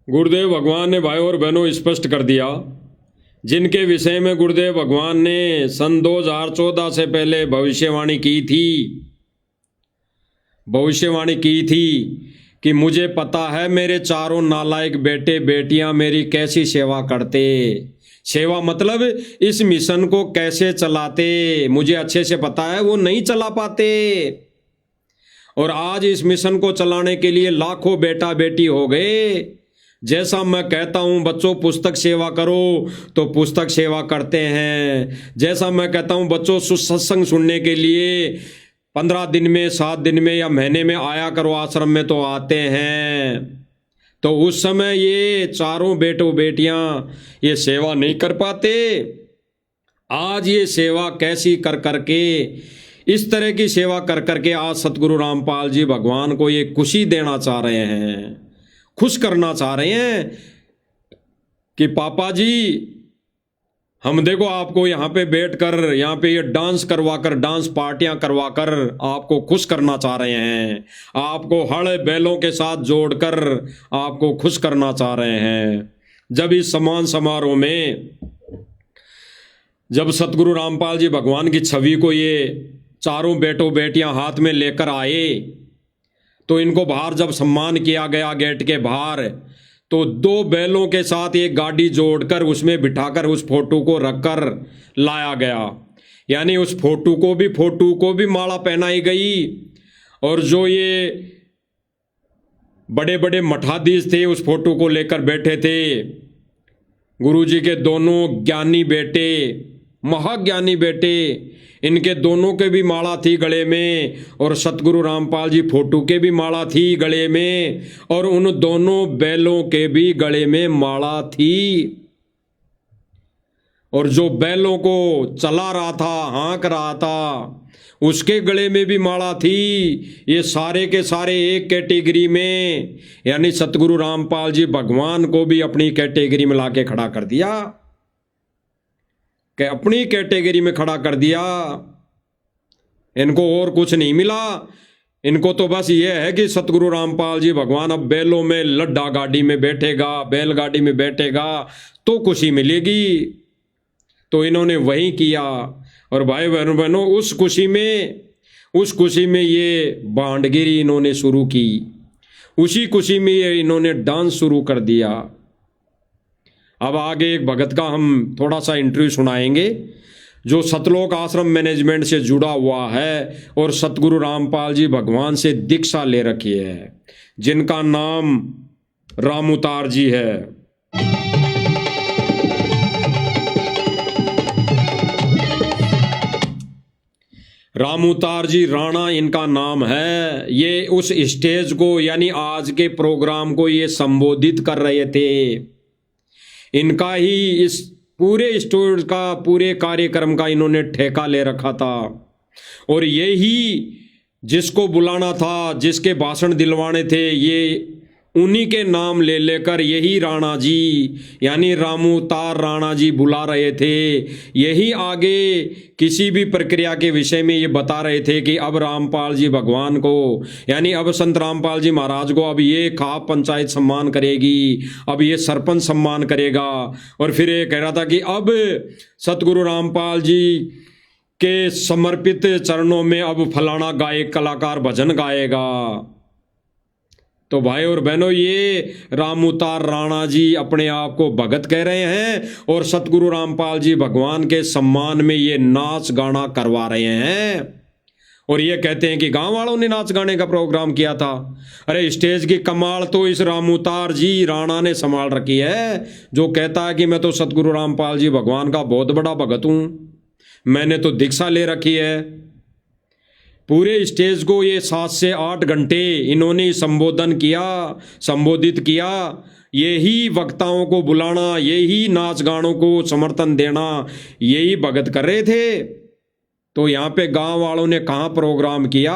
S1: गुरुदेव भगवान ने भाई और बहनों स्पष्ट कर दिया, जिनके विषय में गुरुदेव भगवान ने सन 2014 से पहले भविष्यवाणी की थी कि मुझे पता है मेरे चारों नालायक बेटे बेटियां मेरी कैसी सेवा करते। सेवा मतलब इस मिशन को कैसे चलाते, मुझे अच्छे से पता है वो नहीं चला पाते। और आज इस मिशन को चलाने के लिए लाखों बेटा बेटी हो गए। जैसा मैं कहता हूं बच्चों पुस्तक सेवा करो तो पुस्तक सेवा करते हैं, जैसा मैं कहता हूं बच्चों सत्संग सुनने के लिए 15 दिन में, 7 दिन में या महीने में आया करो आश्रम में, तो आते हैं। तो उस समय ये चारों बेटों बेटियां ये सेवा नहीं कर पाते। आज ये सेवा कैसी कर करके, इस तरह की सेवा कर करके आज सतगुरु रामपाल जी भगवान को ये खुशी देना चाह रहे हैं। खुश करना चाह रहे हैं कि पापा जी, हम देखो आपको यहाँ पे बैठकर यहाँ पे ये डांस करवाकर, डांस पार्टियां करवाकर आपको खुश करना चाह रहे हैं, आपको हड़ बैलों के साथ जोड़कर आपको खुश करना चाह रहे हैं। जब इस सम्मान समारोह में जब सतगुरु रामपाल जी भगवान की छवि को ये चारों बेटों बेटियां हाथ में लेकर आए, तो इनको बाहर जब सम्मान किया गया गेट के बाहर, तो 2 बैलों के साथ एक गाड़ी जोड़कर उसमें बिठाकर उस फोटो को रखकर लाया गया। यानी उस फोटो को भी माला पहनाई गई। और जो ये बड़े बड़े मठाधीश थे उस फोटो को लेकर बैठे थे, गुरुजी के दोनों ज्ञानी बेटे, महाज्ञानी बेटे, इनके दोनों के भी माला थी गले में, और सतगुरु रामपाल जी फोटो के भी माला थी गले में, और उन दोनों बैलों के भी गले में माला थी। और जो बैलों को चला रहा था, हाँक रहा था, उसके गले में भी माला थी। ये सारे के सारे एक कैटेगरी में, यानी सतगुरु रामपाल जी भगवान को भी अपनी कैटेगरी में लाके खड़ा कर दिया, कि अपनी कैटेगरी में खड़ा कर दिया। इनको और कुछ नहीं मिला, इनको तो बस ये है कि सतगुरु रामपाल जी भगवान अब बैलों में लड्डा गाड़ी में बैठेगा, बैलगाड़ी में बैठेगा तो खुशी मिलेगी। तो इन्होंने वही किया। और भाई बहनों, उस खुशी में ये भांडगिरी इन्होंने शुरू की, उसी खुशी में ये इन्होंने डांस शुरू कर दिया। अब आगे एक भगत का हम थोड़ा सा इंटरव्यू सुनाएंगे जो सतलोक आश्रम मैनेजमेंट से जुड़ा हुआ है और सतगुरु रामपाल जी भगवान से दीक्षा ले रखी है, जिनका नाम रामउतार जी है। रामउतार जी राणा इनका नाम है। ये उस स्टेज को, यानी आज के प्रोग्राम को ये संबोधित कर रहे थे। इनका ही इस पूरे स्टेज का, पूरे कार्यक्रम का इन्होंने ठेका ले रखा था। और यही जिसको बुलाना था, जिसके भाषण दिलवाने थे, ये उन्हीं के नाम ले लेकर यही राणा जी, यानी रामउतार राणा जी बुला रहे थे। यही आगे किसी भी प्रक्रिया के विषय में ये बता रहे थे कि अब रामपाल जी भगवान को, यानी अब संत रामपाल जी महाराज को अब ये खाप पंचायत सम्मान करेगी, अब ये सरपंच सम्मान करेगा। और फिर ये कह रहा था कि अब सतगुरु रामपाल जी के समर्पित चरणों में अब फलाना गायक कलाकार भजन गाएगा। तो भाई और बहनों, ये रामउतार राणा जी अपने आप को भगत कह रहे हैं और सतगुरु रामपाल जी भगवान के सम्मान में ये नाच गाना करवा रहे हैं। और ये कहते हैं कि गांव वालों ने नाच गाने का प्रोग्राम किया था। अरे स्टेज की कमाल तो इस रामउतार जी राणा ने संभाल रखी है, जो कहता है कि मैं तो सतगुरु रामपाल जी भगवान का बहुत बड़ा भगत हूं, मैंने तो दीक्षा ले रखी है। पूरे स्टेज को ये 7 से 8 घंटे इन्होंने संबोधित किया। यही वक्ताओं को बुलाना, यही नाच गानों को समर्थन देना, यही भगत कर रहे थे। तो यहाँ पे गांव वालों ने कहाँ प्रोग्राम किया?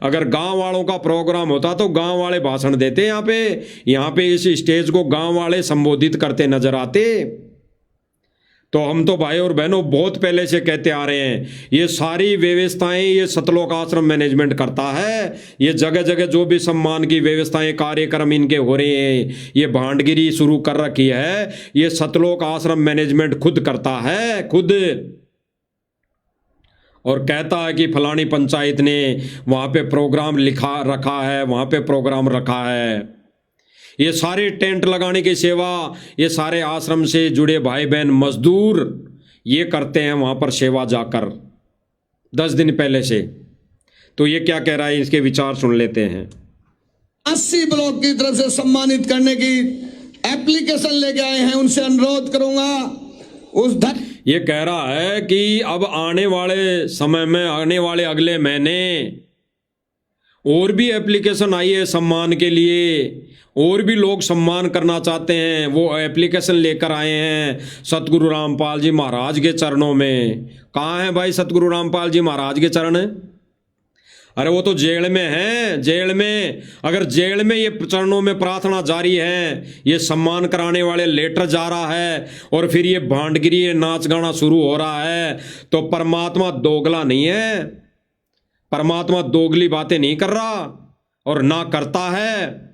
S1: अगर गांव वालों का प्रोग्राम होता तो गांव वाले भाषण देते। यहाँ पे इस स्टेज को गांव वाले संबोधित करते नजर आते। तो हम तो भाई और बहनों बहुत पहले से कहते आ रहे हैं, ये सारी व्यवस्थाएं ये सतलोक आश्रम मैनेजमेंट करता है। ये जगह जगह जो भी सम्मान की व्यवस्थाएं, कार्यक्रम इनके हो रहे हैं, ये भांडगिरी शुरू कर रखी है, ये सतलोक आश्रम मैनेजमेंट खुद करता है, खुद। और कहता है कि फलानी पंचायत ने वहाँ पे प्रोग्राम लिखा रखा है, वहाँ पे प्रोग्राम रखा है। ये सारे टेंट लगाने की सेवा ये सारे आश्रम से जुड़े भाई बहन मजदूर ये करते हैं वहाँ पर सेवा जाकर 10 दिन पहले से। तो ये क्या कह रहा है, इसके विचार सुन लेते हैं।
S4: 80 ब्लॉक की तरफ से सम्मानित करने की एप्लीकेशन लेके आए हैं, उनसे अनुरोध करूंगा उस
S1: ये कह रहा है कि अब आने वाले समय में, आने वाले अगले महीने और भी एप्लीकेशन आई है सम्मान के लिए, और भी लोग सम्मान करना चाहते हैं, वो एप्लीकेशन लेकर आए हैं सतगुरु रामपाल जी महाराज के चरणों में। कहाँ है भाई सतगुरु रामपाल जी महाराज के चरण? अरे वो तो जेल में है, जेल में। अगर जेल में ये चरणों में प्रार्थना जारी है, ये सम्मान कराने वाले लेटर जा रहा है और फिर ये भांडगिरी, ये नाच गाना शुरू हो रहा है, तो परमात्मा दोगला नहीं है। परमात्मा दोगली बातें नहीं कर रहा और ना करता है।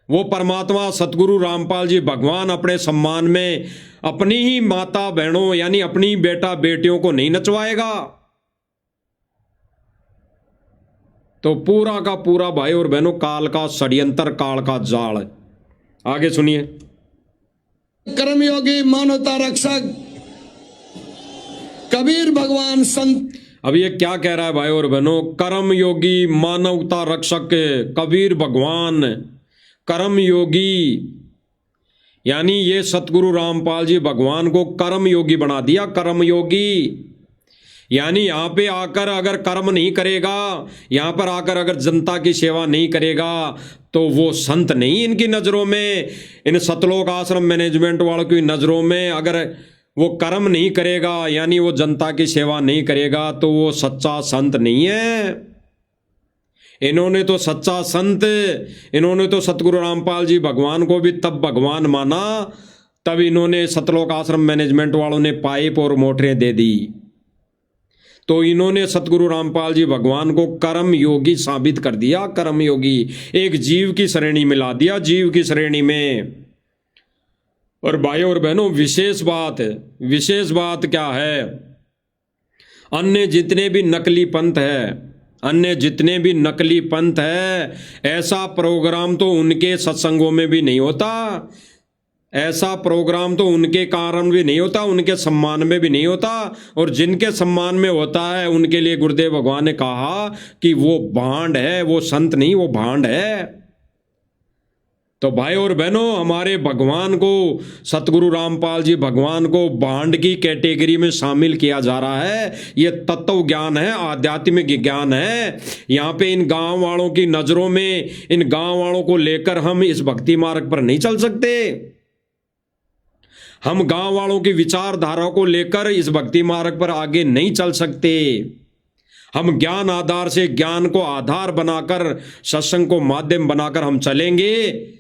S1: वो परमात्मा सतगुरु रामपाल जी भगवान अपने सम्मान में अपनी ही माता बहनों यानी अपनी बेटा बेटियों को नहीं नचवाएगा। तो पूरा का पूरा भाई और बहनों काल का षड्यंत्र, काल का जाल है। आगे सुनिए।
S4: कर्मयोगी मानवता रक्षक कबीर भगवान संत।
S1: अब ये क्या कह रहा है भाई और बहनों? कर्म योगी मानवता रक्षक कबीर भगवान, कर्म योगी यानी ये सतगुरु रामपाल जी भगवान को कर्म योगी बना दिया। कर्म योगी यानी यहाँ पे आकर अगर कर्म नहीं करेगा, यहाँ पर आकर अगर जनता की सेवा नहीं करेगा तो वो संत नहीं इनकी नज़रों में, इन सतलोक आश्रम मैनेजमेंट वालों की नज़रों में। अगर वो कर्म नहीं करेगा यानी वो जनता की सेवा नहीं करेगा तो वो सच्चा संत नहीं है। इन्होंने तो सच्चा संत, इन्होंने तो सतगुरु रामपाल जी भगवान को भी तब भगवान माना तब इन्होंने सतलोक आश्रम मैनेजमेंट वालों ने पाइप और मोटरें दे दी। तो इन्होंने सतगुरु रामपाल जी भगवान को कर्म योगी साबित कर दिया। कर्म योगी एक जीव की श्रेणी में ला दिया, जीव की श्रेणी में। और भाई और बहनों विशेष बात क्या है? अन्य जितने भी नकली पंथ है, अन्य जितने भी नकली पंथ है, ऐसा प्रोग्राम तो उनके सत्संगों में भी नहीं होता, ऐसा प्रोग्राम तो उनके कारण भी नहीं होता, उनके सम्मान में भी नहीं होता। और जिनके सम्मान में होता है उनके लिए गुरुदेव भगवान ने कहा कि वो भांड है, वो संत नहीं, वो भांड है। तो भाई और बहनों हमारे भगवान को, सतगुरु रामपाल जी भगवान को भांड की कैटेगरी में शामिल किया जा रहा है। ये तत्व ज्ञान है, आध्यात्मिक ज्ञान है। यहाँ पे इन गांव वालों की नजरों में, इन गांव वालों को लेकर हम इस भक्ति मार्ग पर नहीं चल सकते। हम गांव वालों की विचारधारा को लेकर इस भक्ति मार्ग पर आगे नहीं चल सकते। हम ज्ञान आधार से, ज्ञान को आधार बनाकर, सत्संग को माध्यम बनाकर हम चलेंगे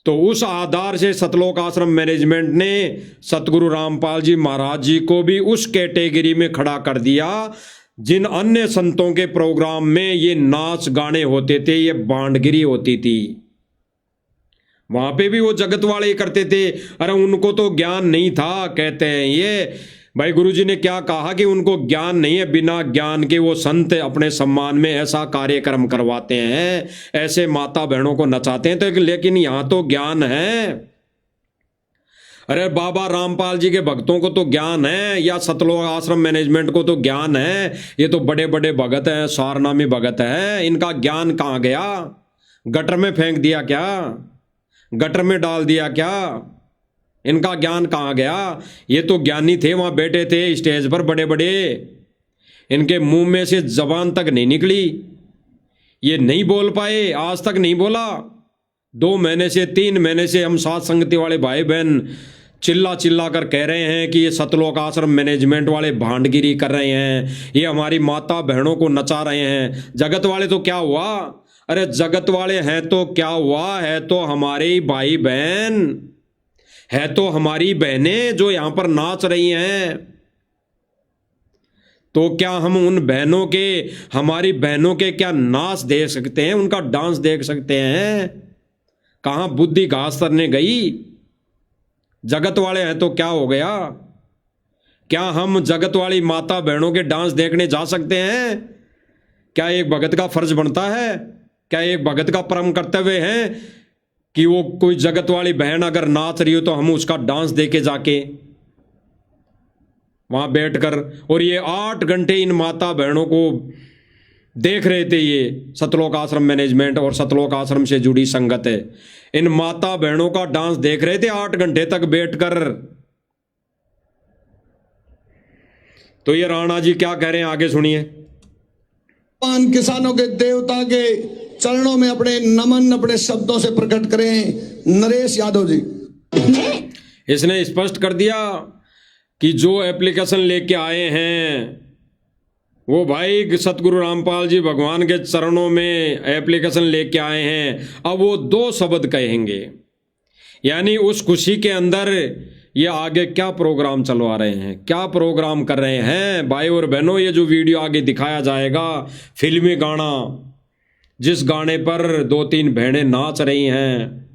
S1: तो उस आधार से सतलोक आश्रम मैनेजमेंट ने सतगुरु रामपाल जी महाराज जी को भी उस कैटेगरी में खड़ा कर दिया जिन अन्य संतों के प्रोग्राम में ये नाच गाने होते थे, ये भांडगिरी होती थी। वहां पे भी वो जगत वाले करते थे। अरे उनको तो ज्ञान नहीं था, कहते हैं ये भाई गुरुजी ने क्या कहा कि उनको ज्ञान नहीं है, बिना ज्ञान के वो संत अपने सम्मान में ऐसा कार्यक्रम करवाते हैं, ऐसे माता बहनों को नचाते हैं। तो लेकिन यहां तो ज्ञान है। अरे बाबा रामपाल जी के भक्तों को तो ज्ञान है, या सतलोक आश्रम मैनेजमेंट को तो ज्ञान है। ये तो बड़े बड़े भगत हैं, सारनामी भगत है, इनका ज्ञान कहाँ गया? गटर में फेंक दिया क्या? गटर में डाल दिया क्या? इनका ज्ञान कहाँ गया? ये तो ज्ञानी थे, वहां बैठे थे स्टेज पर बड़े बड़े, इनके मुंह में से जबान तक नहीं निकली, ये नहीं बोल पाए, आज तक नहीं बोला। 2 महीने से 3 महीने से हम साथ संगति वाले भाई बहन चिल्ला चिल्ला कर कह रहे हैं कि ये सतलोक आश्रम मैनेजमेंट वाले भांडगिरी कर रहे हैं, ये हमारी माता बहनों को नचा रहे हैं। जगत वाले तो क्या हुआ? अरे जगत वाले हैं तो क्या हुआ? है तो हमारे ही भाई बहन, है तो हमारी बहनें जो यहां पर नाच रही हैं। तो क्या हम उन बहनों के, हमारी बहनों के क्या नाच देख सकते हैं, उनका डांस देख सकते हैं? कहां बुद्धि घास करने गई? जगत वाले हैं तो क्या हो गया? क्या हम जगत वाली माता बहनों के डांस देखने जा सकते हैं? क्या एक भगत का फर्ज बनता है? क्या एक भगत का परम कर्तव्य है कि वो कोई जगत वाली बहन अगर नाच रही हो तो हम उसका डांस देके जाके वहां बैठकर? और ये 8 घंटे इन माता बहनों को देख रहे थे, ये सतलोक आश्रम मैनेजमेंट और सतलोक आश्रम से जुड़ी संगत है, इन माता बहनों का डांस देख रहे थे 8 घंटे तक बैठकर। तो ये राणा जी क्या कह रहे हैं, आगे सुनिए।
S4: किसानों के देवता के चरणों में अपने नमन अपने शब्दों से प्रकट करें। नरेश यादव जी,
S1: इसने स्पष्ट कर दिया कि जो एप्लीकेशन लेके आए हैं वो भाई सतगुरु रामपाल जी भगवान के चरणों में एप्लीकेशन लेके आए हैं, अब वो 2 शब्द कहेंगे। यानी उस खुशी के अंदर ये आगे क्या प्रोग्राम चलवा रहे हैं, क्या प्रोग्राम कर रहे हैं भाई और बहनों। ये जो वीडियो आगे दिखाया जाएगा, फिल्मी गाना, जिस गाने पर 2-3 बहनें नाच रही हैं,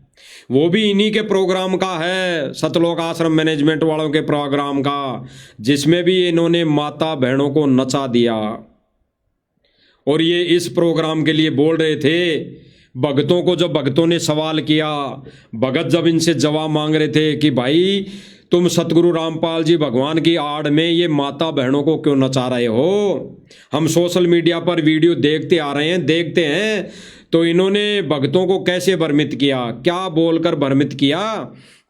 S1: वो भी इन्हीं के प्रोग्राम का है, सतलोक आश्रम मैनेजमेंट वालों के प्रोग्राम का, जिसमें भी इन्होंने माता बहनों को नचा दिया। और ये इस प्रोग्राम के लिए बोल रहे थे भगतों को। जब भगतों ने सवाल किया, भगत जब इनसे जवाब मांग रहे थे कि भाई तुम सतगुरु रामपाल जी भगवान की आड़ में ये माता बहनों को क्यों नचा रहे हो, हम सोशल मीडिया पर वीडियो देखते आ रहे हैं, देखते हैं, तो इन्होंने भक्तों को कैसे भ्रमित किया, क्या बोलकर भ्रमित किया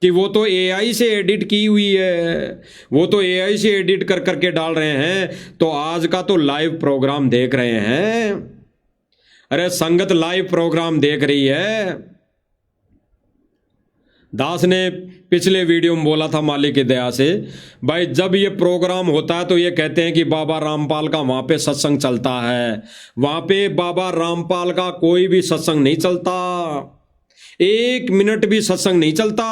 S1: कि वो तो एआई से एडिट की हुई है, वो तो एआई से एडिट कर करके डाल रहे हैं। तो आज का तो लाइव प्रोग्राम देख रहे हैं। अरे संगत लाइव प्रोग्राम देख रही है। दास ने पिछले वीडियो में बोला था मालिक की दया से, भाई जब ये प्रोग्राम होता है तो ये कहते हैं कि बाबा रामपाल का वहाँ पे सत्संग चलता है। वहाँ पे बाबा रामपाल का कोई भी सत्संग नहीं चलता, 1 मिनट भी सत्संग नहीं चलता,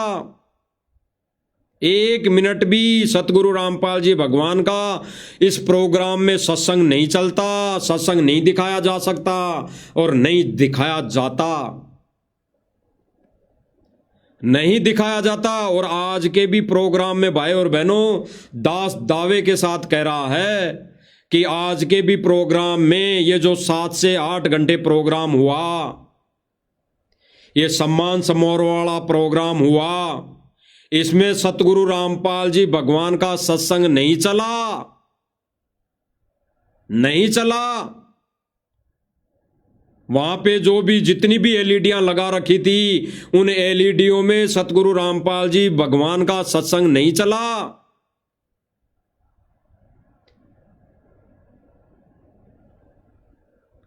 S1: 1 मिनट भी सतगुरु रामपाल जी भगवान का इस प्रोग्राम में सत्संग नहीं चलता, सत्संग नहीं दिखाया जा सकता और नहीं दिखाया जाता, नहीं दिखाया जाता। और आज के भी प्रोग्राम में भाई और बहनों, दास दावे के साथ कह रहा है कि आज के भी प्रोग्राम में ये जो 7 से 8 घंटे प्रोग्राम हुआ, ये सम्मान समारोह वाला प्रोग्राम हुआ, इसमें सतगुरु रामपाल जी भगवान का सत्संग नहीं चला, नहीं चला। वहां पे जो भी जितनी भी एलईडियां लगा रखी थी, उन एलईडियों में सतगुरु रामपाल जी भगवान का सत्संग नहीं चला।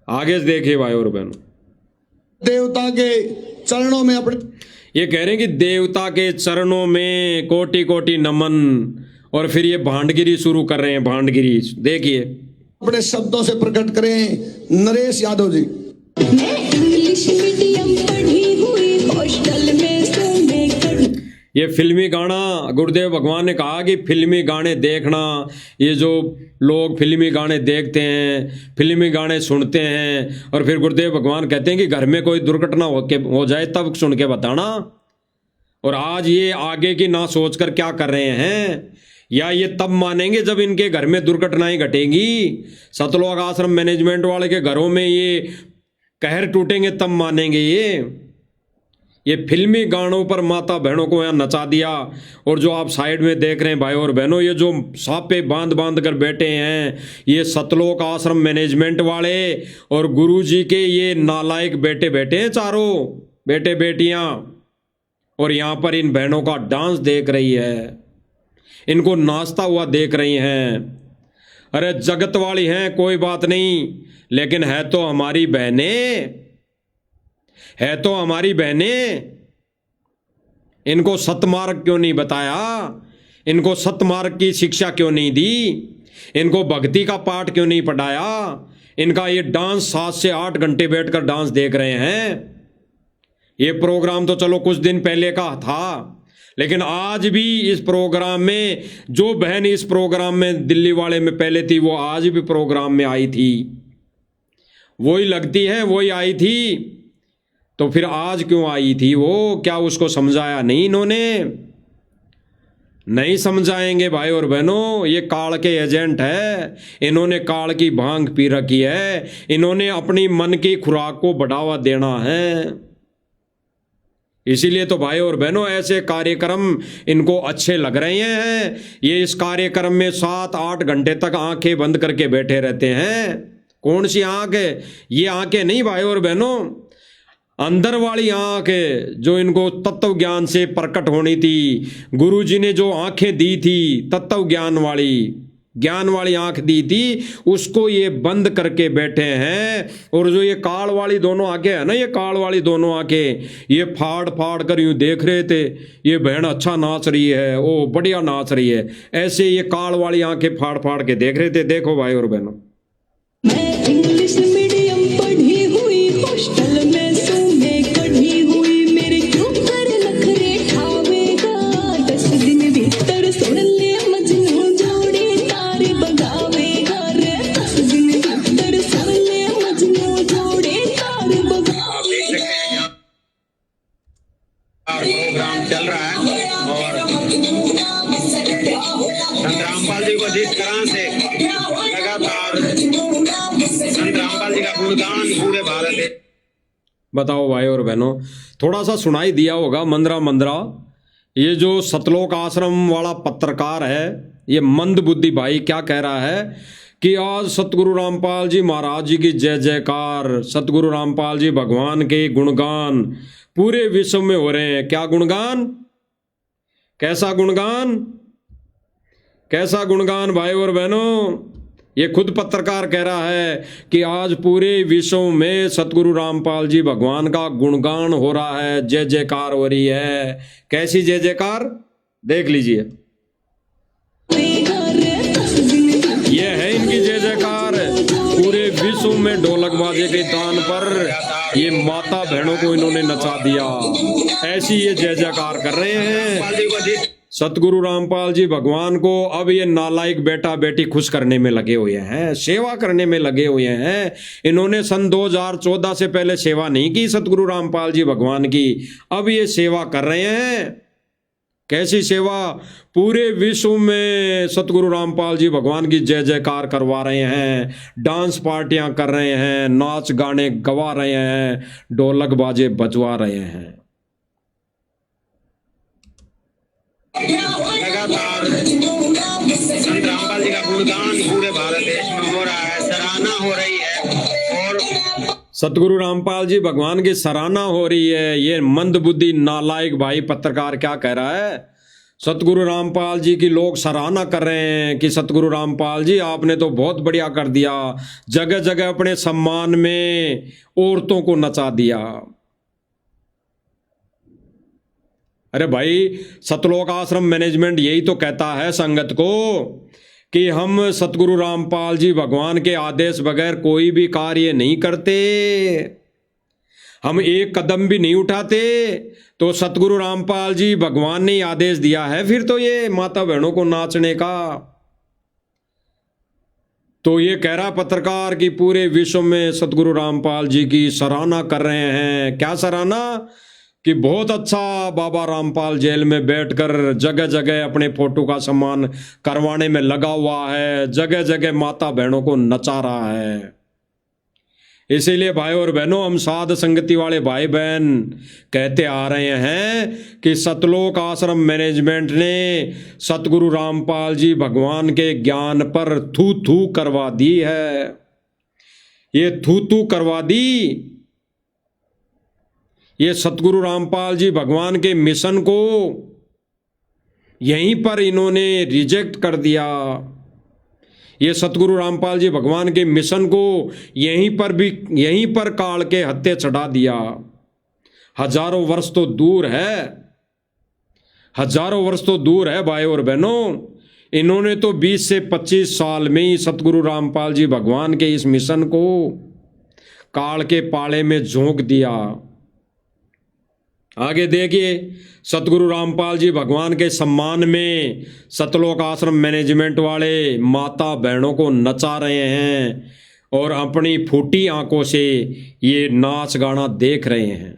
S1: आगे देखिए भाई और बहनों,
S4: देवता के चरणों में अपने,
S1: ये कह रहे हैं कि देवता के चरणों में कोटि कोटि नमन, और फिर ये भांडगिरी शुरू कर रहे हैं। भांडगिरी देखिए,
S4: अपने शब्दों से प्रकट करें नरेश यादव जी।
S3: मैं इंग्लिश मीडियम पढ़ी हुई, हॉस्टल में सोने कर।
S1: ये फिल्मी गाना, गुरुदेव भगवान ने कहा कि फिल्मी गाने देखना, ये जो लोग फिल्मी गाने देखते हैं, फिल्मी गाने सुनते हैं, और फिर गुरुदेव भगवान कहते हैं कि घर में कोई दुर्घटना हो जाए तब सुन के बताना। और आज ये आगे की ना सोचकर क्या कर रहे हैं, या ये तब मानेंगे जब इनके घर में दुर्घटनाएं घटेंगी। सतलोक आश्रम मैनेजमेंट वाले के घरों में ये कहर टूटेंगे तब मानेंगे। ये फिल्मी गानों पर माता बहनों को यहाँ नचा दिया। और जो आप साइड में देख रहे हैं भाई और बहनों, ये जो सापे बांध बांध कर बैठे हैं, ये सतलोक आश्रम मैनेजमेंट वाले और गुरुजी के ये नालायक बेटे बैठे हैं, चारों बेटे बेटियां, और यहाँ पर इन बहनों का डांस देख रही है, इनको नाचता हुआ देख रही हैं। अरे जगत वाली हैं कोई बात नहीं, लेकिन है तो हमारी बहनें, है तो हमारी बहनें। इनको सतमार्ग क्यों नहीं बताया, इनको सतमार्ग की शिक्षा क्यों नहीं दी, इनको भक्ति का पाठ क्यों नहीं पढ़ाया। इनका ये डांस 7 से 8 घंटे बैठकर डांस देख रहे हैं। ये प्रोग्राम तो चलो कुछ दिन पहले का था, लेकिन आज भी इस प्रोग्राम में जो बहन इस प्रोग्राम में दिल्ली वाले में पहले थी, वो आज भी प्रोग्राम में आई थी, वही लगती है, वही आई थी। तो फिर आज क्यों आई थी वो, क्या उसको समझाया नहीं इन्होंने? नहीं समझाएंगे भाई और बहनों। ये काल के एजेंट है, इन्होंने काल की भांग पी रखी है, इन्होंने अपनी मन की खुराक को बढ़ावा देना है। इसीलिए तो भाई और बहनों ऐसे कार्यक्रम इनको अच्छे लग रहे हैं। ये इस कार्यक्रम में 7-8 घंटे तक आंखें बंद करके बैठे रहते हैं। कौन सी आंख है? ये आंखें नहीं भाई और बहनों, अंदर वाली आंख है जो इनको तत्व ज्ञान से प्रकट होनी थी। गुरुजी ने जो आंखें दी थी, तत्व ज्ञान वाली आंख दी थी, उसको ये बंद करके बैठे हैं। और जो ये काल वाली दोनों आंखें है ना, ये काल वाली दोनों आंखें, ये फाड़ फाड़ कर यूं देख रहे थे, ये बहन अच्छा नाच रही है, ओ बढ़िया नाच रही है, ऐसे ये काल वाली आंखें फाड़ फाड़ के देख रहे थे। देखो भाई और बहनों,
S3: मैं इंग्लिश मीडियम पढ़ी हुई हॉस्टल में सो में कढ़ी हुई मेरे क्यों कर नखरे ठावेगा 10 दिन भीतर सुन ले मजनू जोड़े तार बगावेगा रे 10 दिन भीतर सुन ले मजनू जोड़े तार बगावेगा।
S5: आप देख सकते हैं यहाँ प्रोग्राम चल रहा है और संत रामपाल जी को जिस तरह से लगातार संत रामपाल जी का गुणगान पूरे भारत है।
S1: बताओ भाई और बहनों, थोड़ा सा सुनाई दिया होगा मंदरा मंदरा। ये जो सतलोक आश्रम वाला पत्रकार है, ये मंद बुद्धि भाई क्या कह रहा है कि आज सतगुरु रामपाल जी महाराज जी की जय जयकार, सतगुरु रामपाल जी भगवान के गुणगान पूरे विश्व में हो रहे हैं। क्या गुणगान, कैसा गुणगान, कैसा गुणगान भाई और बहनों। ये खुद पत्रकार कह रहा है कि आज पूरे विश्व में सतगुरु रामपाल जी भगवान का गुणगान हो रहा है, जय जयकार हो रही है। कैसी जय जयकार, देख लीजिए, ये है इनकी जय जयकार। पूरे विश्व में ढोलक बाजे के तान पर ये माता बहनों को इन्होंने नचा दिया। ऐसी ये जय जयकार कर रहे हैं सतगुरु रामपाल जी भगवान को। अब ये नालायक बेटा बेटी खुश करने में लगे हुए हैं, सेवा करने में लगे हुए हैं। इन्होंने सन 2014 से पहले सेवा नहीं की सतगुरु रामपाल जी भगवान की, अब ये सेवा कर रहे हैं। कैसी सेवा, पूरे विश्व में सतगुरु रामपाल जी भगवान की जय जयकार करवा रहे हैं, डांस पार्टियां कर रहे हैं, नाच गाने गवा रहे हैं, ढोलक बाजे बजवा रहे हैं।
S5: लगातार संत रामपाल जी का गुणगान पूरे भारत देश में हो रहा है, सराहना हो रही है और
S1: सतगुरु रामपाल जी भगवान की सराहना हो रही है। ये मंद बुद्धि नालायक भाई पत्रकार क्या कह रहा है, सतगुरु रामपाल जी की लोग सराहना कर रहे हैं कि सतगुरु रामपाल जी आपने तो बहुत बढ़िया कर दिया, जगह जगह अपने सम्मान में औरतों को नचा दिया। अरे भाई, सतलोक आश्रम मैनेजमेंट यही तो कहता है संगत को कि हम सतगुरु रामपाल जी भगवान के आदेश बगैर कोई भी कार्य नहीं करते, हम एक कदम भी नहीं उठाते। तो सतगुरु रामपाल जी भगवान ने ही आदेश दिया है, फिर तो ये माता बहनों को नाचने का। तो ये कह रहा पत्रकार कि पूरे विश्व में सतगुरु रामपाल जी की सराहना कर रहे हैं। क्या सराहना, कि बहुत अच्छा बाबा रामपाल जेल में बैठकर जगह जगह अपने फोटो का सम्मान करवाने में लगा हुआ है, जगह जगह माता बहनों को नचा रहा है। इसीलिए भाई और बहनों, हम साध संगति वाले भाई बहन कहते आ रहे हैं कि सतलोक आश्रम मैनेजमेंट ने सतगुरु रामपाल जी भगवान के ज्ञान पर थू थू करवा दी है। ये थू थू करवा दी, ये सतगुरु रामपाल जी भगवान के मिशन को यहीं पर इन्होंने रिजेक्ट कर दिया। ये सतगुरु रामपाल जी भगवान के मिशन को यहीं पर काल के हत्थे चढ़ा दिया। हजारों वर्ष तो दूर है, हजारों वर्ष तो दूर है भाई और बहनों। इन्होंने तो 20 से 25 साल में ही सतगुरु रामपाल जी भगवान के इस मिशन को काल के पाले में झोंक दिया। आगे देखिए, सतगुरु रामपाल जी भगवान के सम्मान में सतलोक आश्रम मैनेजमेंट वाले माता बहनों को नचा रहे हैं और अपनी फूटी आंखों से ये नाच गाना देख रहे हैं।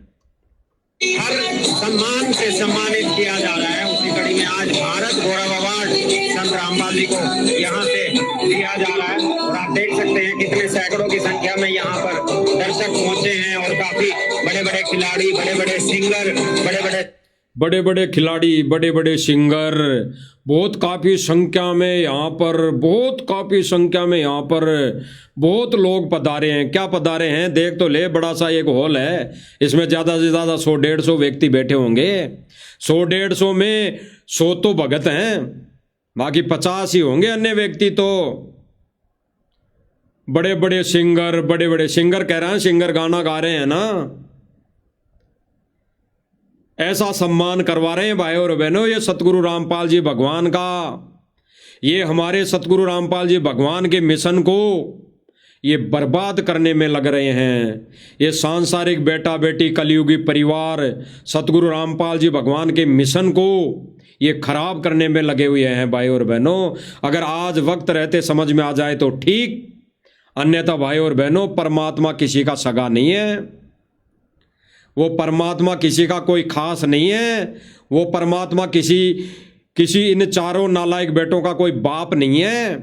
S5: हर सम्मान से सम्मानित किया जा रहा है। उसी कड़ी में आज भारत गौरव अवार्ड संत रामपाल जी को यहाँ से दिया जा रहा है और आप देख सकते हैं कितने सैकड़ों की संख्या में यहाँ पर दर्शक पहुंचे हैं और काफी बड़े बड़े खिलाड़ी, बड़े बड़े सिंगर,
S1: बड़े बड़े खिलाड़ी, बड़े बड़े सिंगर बहुत काफ़ी संख्या में यहाँ पर, बहुत काफ़ी संख्या में यहाँ पर बहुत लोग पधारे हैं। क्या पधारे हैं, देख तो ले, बड़ा सा एक हॉल है, इसमें ज़्यादा से ज़्यादा 100-150 व्यक्ति बैठे होंगे। 100-150 में 100 तो भगत हैं, बाकी 50 ही होंगे अन्य व्यक्ति। तो बड़े बड़े सिंगर कह रहे हैं, सिंगर गाना गा रहे हैं ना, ऐसा सम्मान करवा रहे हैं भाई और बहनों। ये सतगुरु रामपाल जी भगवान का, ये हमारे सतगुरु रामपाल जी भगवान के मिशन को ये बर्बाद करने में लग रहे हैं। ये सांसारिक बेटा बेटी कलयुगी परिवार सतगुरु रामपाल जी भगवान के मिशन को ये खराब करने में लगे हुए हैं भाई और बहनों। अगर आज वक्त रहते समझ में आ जाए तो ठीक, अन्यथा भाई और बहनों परमात्मा किसी का सगा नहीं है, वो परमात्मा किसी का कोई खास नहीं है, वो परमात्मा किसी इन चारों नालायक बेटों का कोई बाप नहीं है,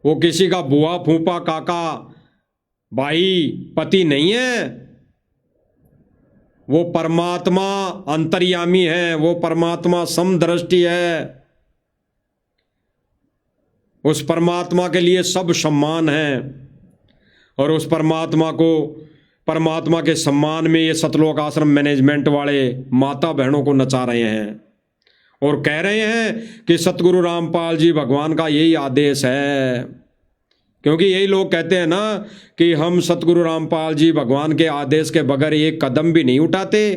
S1: वो किसी का बुआ फूफा काका भाई पति नहीं है। वो परमात्मा अंतर्यामी है, वो परमात्मा समदृष्टि है। उस परमात्मा के लिए सब सम्मान है और उस परमात्मा के सम्मान में ये सतलोक आश्रम मैनेजमेंट वाले माता बहनों को नचा रहे हैं और कह रहे हैं कि सतगुरु रामपाल जी भगवान का यही आदेश है। क्योंकि यही लोग कहते हैं ना कि हम सतगुरु रामपाल जी भगवान के आदेश के बगैर एक कदम भी नहीं उठाते।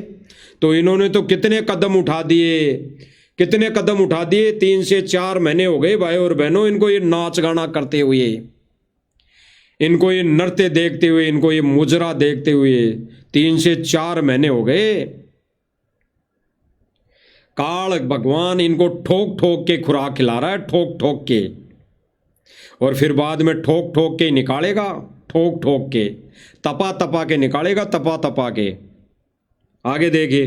S1: तो इन्होंने तो कितने कदम उठा दिए, 3 से 4 महीने हो गए भाई और बहनों इनको ये नाच गाना करते हुए, इनको ये नृत्य देखते हुए, इनको ये मुजरा देखते हुए 3 से 4 महीने हो गए। काल भगवान इनको ठोक ठोक के खुराक खिला रहा है, ठोक ठोक के, और फिर बाद में ठोक ठोक के निकालेगा, ठोक ठोक के तपा तपा के निकालेगा, तपा तपा के। आगे देखिए,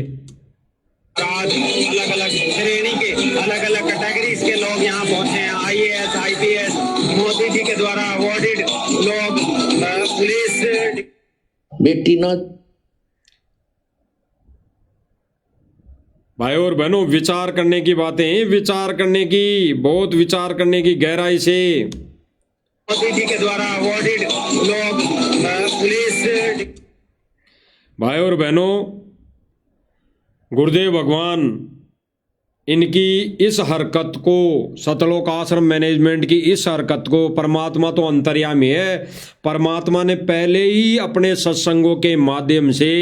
S5: अलग अलग श्रेणी के अलग अलग कैटेगरीज के लोग यहाँ पहुंचे हैं। IAS IPS मोदी जी के द्वारा अवॉर्डेड लोग, पुलिस,
S2: बेटी ना
S1: भाई और बहनों विचार करने की बातें, विचार करने की, बहुत विचार करने की गहराई से।
S5: मोदी जी के द्वारा अवॉर्डेड लोग, पुलिस।
S1: भाई और बहनों गुरुदेव भगवान इनकी इस हरकत को, सतलोक आश्रम मैनेजमेंट की इस हरकत को, परमात्मा तो अंतर्यामी है, परमात्मा ने पहले ही अपने सत्संगों के माध्यम से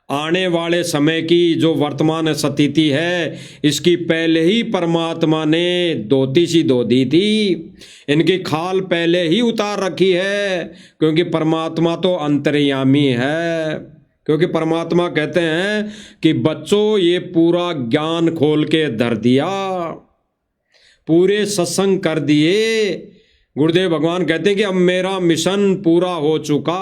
S1: आने वाले समय की जो वर्तमान स्थिति है इसकी पहले ही परमात्मा ने धोती सी धो दी थी, इनकी खाल पहले ही उतार रखी है। क्योंकि परमात्मा तो अंतर्यामी है। क्योंकि परमात्मा कहते हैं कि बच्चों ये पूरा ज्ञान खोल के धर दिया, पूरे सत्संग कर दिए। गुरुदेव भगवान कहते हैं कि अब मेरा मिशन पूरा हो चुका,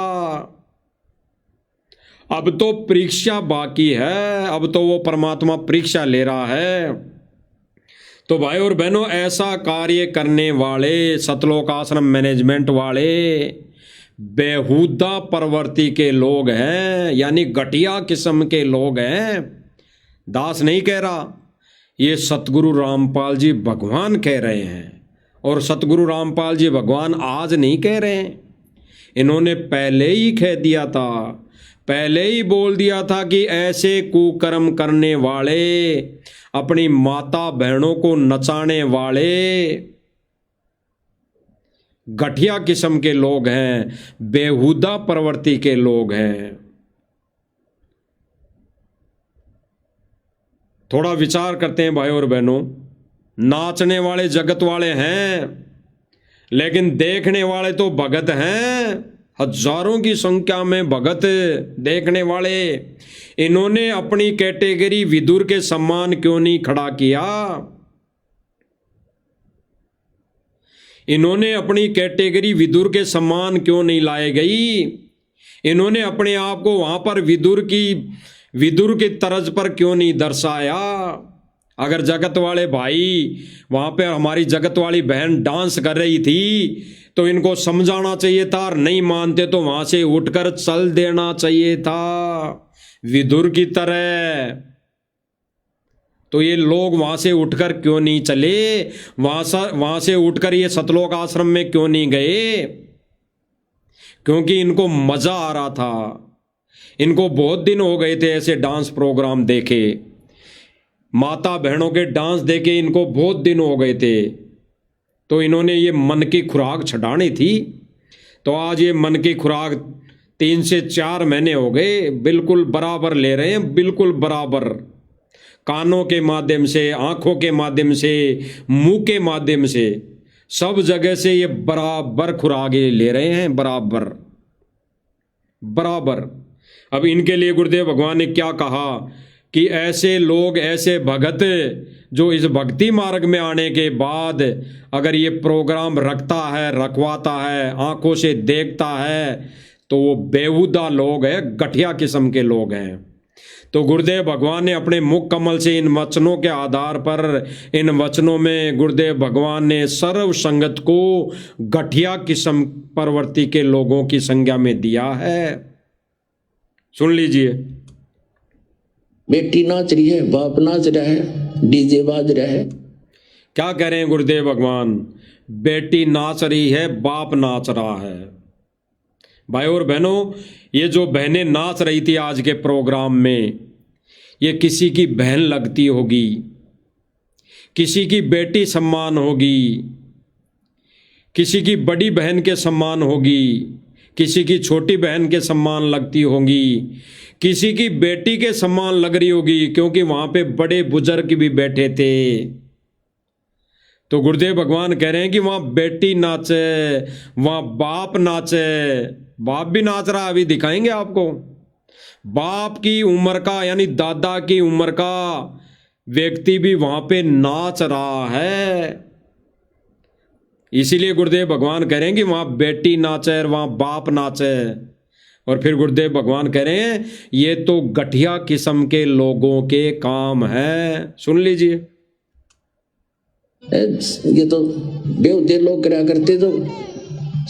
S1: अब तो परीक्षा बाकी है, अब तो वो परमात्मा परीक्षा ले रहा है। तो भाई और बहनों ऐसा कार्य करने वाले सतलोक आश्रम मैनेजमेंट वाले बेहुदा प्रवृत्ति के लोग हैं, यानी घटिया किस्म के लोग हैं। दास नहीं कह रहा, ये सतगुरु रामपाल जी भगवान कह रहे हैं। और सतगुरु रामपाल जी भगवान आज नहीं कह रहे हैं, इन्होंने पहले ही कह दिया था, पहले ही बोल दिया था कि ऐसे कुकर्म करने वाले, अपनी माता बहनों को नचाने वाले घटिया किस्म के लोग हैं, बेहुदा प्रवृत्ति के लोग हैं। थोड़ा विचार करते हैं भाई और बहनों, नाचने वाले जगत वाले हैं लेकिन देखने वाले तो भगत हैं, हजारों की संख्या में भगत देखने वाले। इन्होंने अपनी कैटेगरी विदुर के सम्मान क्यों नहीं खड़ा किया? इन्होंने अपनी कैटेगरी विदुर के सम्मान क्यों नहीं लाए गई? इन्होंने अपने आप को वहां पर विदुर की तर्ज पर क्यों नहीं दर्शाया? अगर जगत वाले भाई वहां पे हमारी जगत वाली बहन डांस कर रही थी तो इनको समझाना चाहिए था, और नहीं मानते तो वहां से उठकर चल देना चाहिए था विदुर की तरह। तो ये लोग वहां से उठकर क्यों नहीं चले? वहां से उठकर ये सतलोक आश्रम में क्यों नहीं गए? क्योंकि इनको मजा आ रहा था। इनको बहुत दिन हो गए थे ऐसे डांस प्रोग्राम देखे, माता बहनों के डांस देखे इनको बहुत दिन हो गए थे। तो इन्होंने ये मन की खुराक छड़ानी थी। तो आज ये मन की खुराक 3 से 4 महीने हो गए बिल्कुल बराबर ले रहे हैं, बिल्कुल बराबर, कानों के माध्यम से, आंखों के माध्यम से, मुंह के माध्यम से सब जगह से ये बराबर खुराक ले रहे हैं, बराबर बराबर। अब इनके लिए गुरुदेव भगवान ने क्या कहा कि ऐसे लोग, ऐसे भगत जो इस भक्ति मार्ग में आने के बाद अगर ये प्रोग्राम रखता है, रखवाता है, आंखों से देखता है, तो वो बेहुदा लोग हैं, घटिया किस्म के लोग हैं। तो गुरुदेव भगवान ने अपने मुख कमल से इन वचनों के आधार पर, इन वचनों में गुरुदेव भगवान ने सर्व संगत को घटिया किस्म प्रवृत्ति के लोगों की संज्ञा में दिया है। सुन लीजिए।
S2: बेटी नाच रही है, बाप नाच रहा है, डीजे बाज रहा है।
S1: क्या कह रहे हैं गुरुदेव भगवान? बेटी नाच रही है, बाप नाच रहा है। भाई और बहनों, ये जो बहनें नाच रही थी आज के प्रोग्राम में, ये किसी की बहन लगती होगी, किसी की बेटी सम्मान होगी, किसी की बड़ी बहन के सम्मान होगी, किसी की छोटी बहन के सम्मान लगती होंगी, किसी की बेटी के सम्मान लग रही होगी, क्योंकि वहां पे बड़े बुजुर्ग भी बैठे थे। तो गुरुदेव भगवान कह रहे हैं कि वहां बेटी नाचे, वहां बाप नाचे। बाप भी नाच रहा, अभी दिखाएंगे आपको। बाप की उम्र का, यानी दादा की उम्र का व्यक्ति भी वहां पे नाच रहा है। इसीलिए गुरुदेव भगवान कह रहे हैं कि वहां बेटी नाचे और वहां बाप नाचे। और फिर गुरुदेव भगवान कह रहे हैं ये तो घटिया किस्म के लोगों के काम है। सुन लीजिए।
S2: ये तो बेहुदे लोग करा करते, तो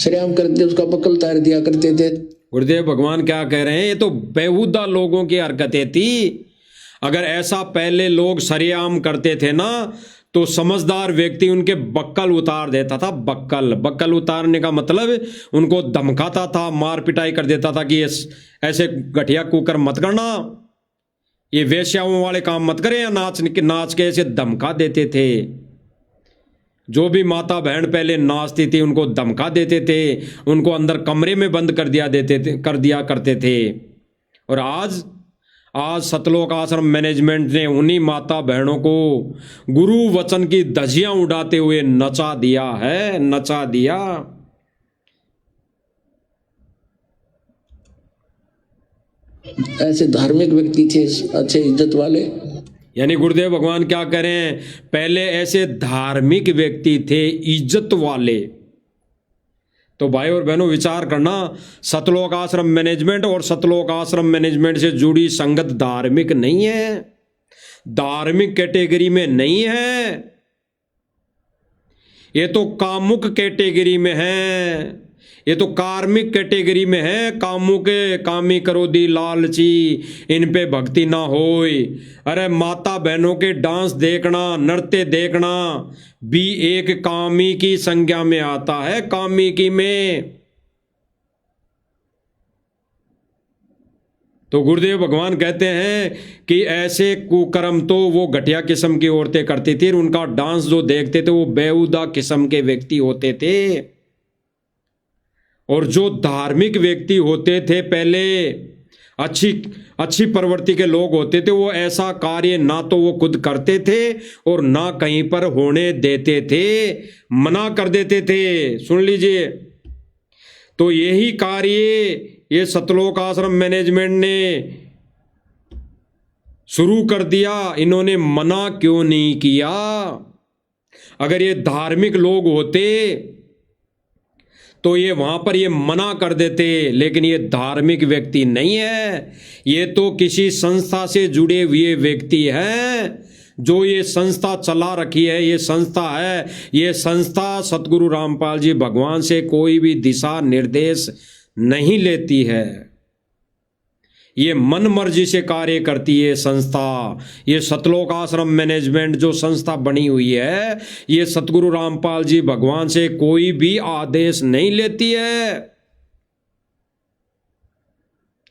S2: श्रेयाम करते, उसका बकल तार दिया करते थे।
S1: गुरुदेव भगवान क्या कह रहे हैं? ये तो बेहुदा लोगों की हरकतें थी। अगर ऐसा पहले लोग सरेआम करते थे ना, तो समझदार व्यक्ति उनके बक्कल उतार देता था। बक्कल उतारने का मतलब उनको धमकाता था, मार पिटाई कर देता था कि ऐसे घटिया कुकर मत करना, ये वेश्याओं वाले काम मत करें, या नाच के ऐसे धमका देते थे। जो भी माता बहन पहले नाचती थी उनको धमका देते थे, उनको अंदर कमरे में बंद कर दिया करते थे। और आज सतलोक आश्रम मैनेजमेंट ने उन्हीं माता बहनों को गुरु वचन की धज्जियां उड़ाते हुए नचा दिया है, नचा दिया।
S2: ऐसे धार्मिक व्यक्ति थे, अच्छे इज्जत वाले।
S1: यानी गुरुदेव भगवान क्या कह रहे हैं? पहले ऐसे धार्मिक व्यक्ति थे, इज्जत वाले। तो भाई और बहनों विचार करना, सतलोक आश्रम मैनेजमेंट और सतलोक आश्रम मैनेजमेंट से जुड़ी संगत धार्मिक नहीं है, धार्मिक कैटेगरी में नहीं है, ये तो कामुक कैटेगरी में है, ये तो कार्मिक कैटेगरी में है। कामी क्रोधी लालची, इन पे भक्ति ना होए। अरे माता बहनों के डांस देखना, नृत्य देखना भी एक कामी की संज्ञा में आता है, कामी की में। तो गुरुदेव भगवान कहते हैं कि ऐसे कुकर्म तो वो घटिया किस्म की औरतें करती थी, उनका डांस जो देखते थे वो बेहुदा किस्म के व्यक्ति होते थे। और जो धार्मिक व्यक्ति होते थे, पहले अच्छी प्रवृत्ति के लोग होते थे, वो ऐसा कार्य ना तो वो खुद करते थे और ना कहीं पर होने देते थे, मना कर देते थे। सुन लीजिए। तो यही कार्य ये सतलोक आश्रम मैनेजमेंट ने शुरू कर दिया। इन्होंने मना क्यों नहीं किया? अगर ये धार्मिक लोग होते तो ये वहां पर ये मना कर देते, लेकिन ये धार्मिक व्यक्ति नहीं है, ये तो किसी संस्था से जुड़े हुए व्यक्ति हैं, जो ये संस्था चला रखी है। ये संस्था सतगुरु रामपाल जी भगवान से कोई भी दिशा निर्देश नहीं लेती है, ये मन मर्जी से कार्य करती है संस्था। ये सतलोक आश्रम मैनेजमेंट जो संस्था बनी हुई है, ये सतगुरु रामपाल जी भगवान से कोई भी आदेश नहीं लेती है।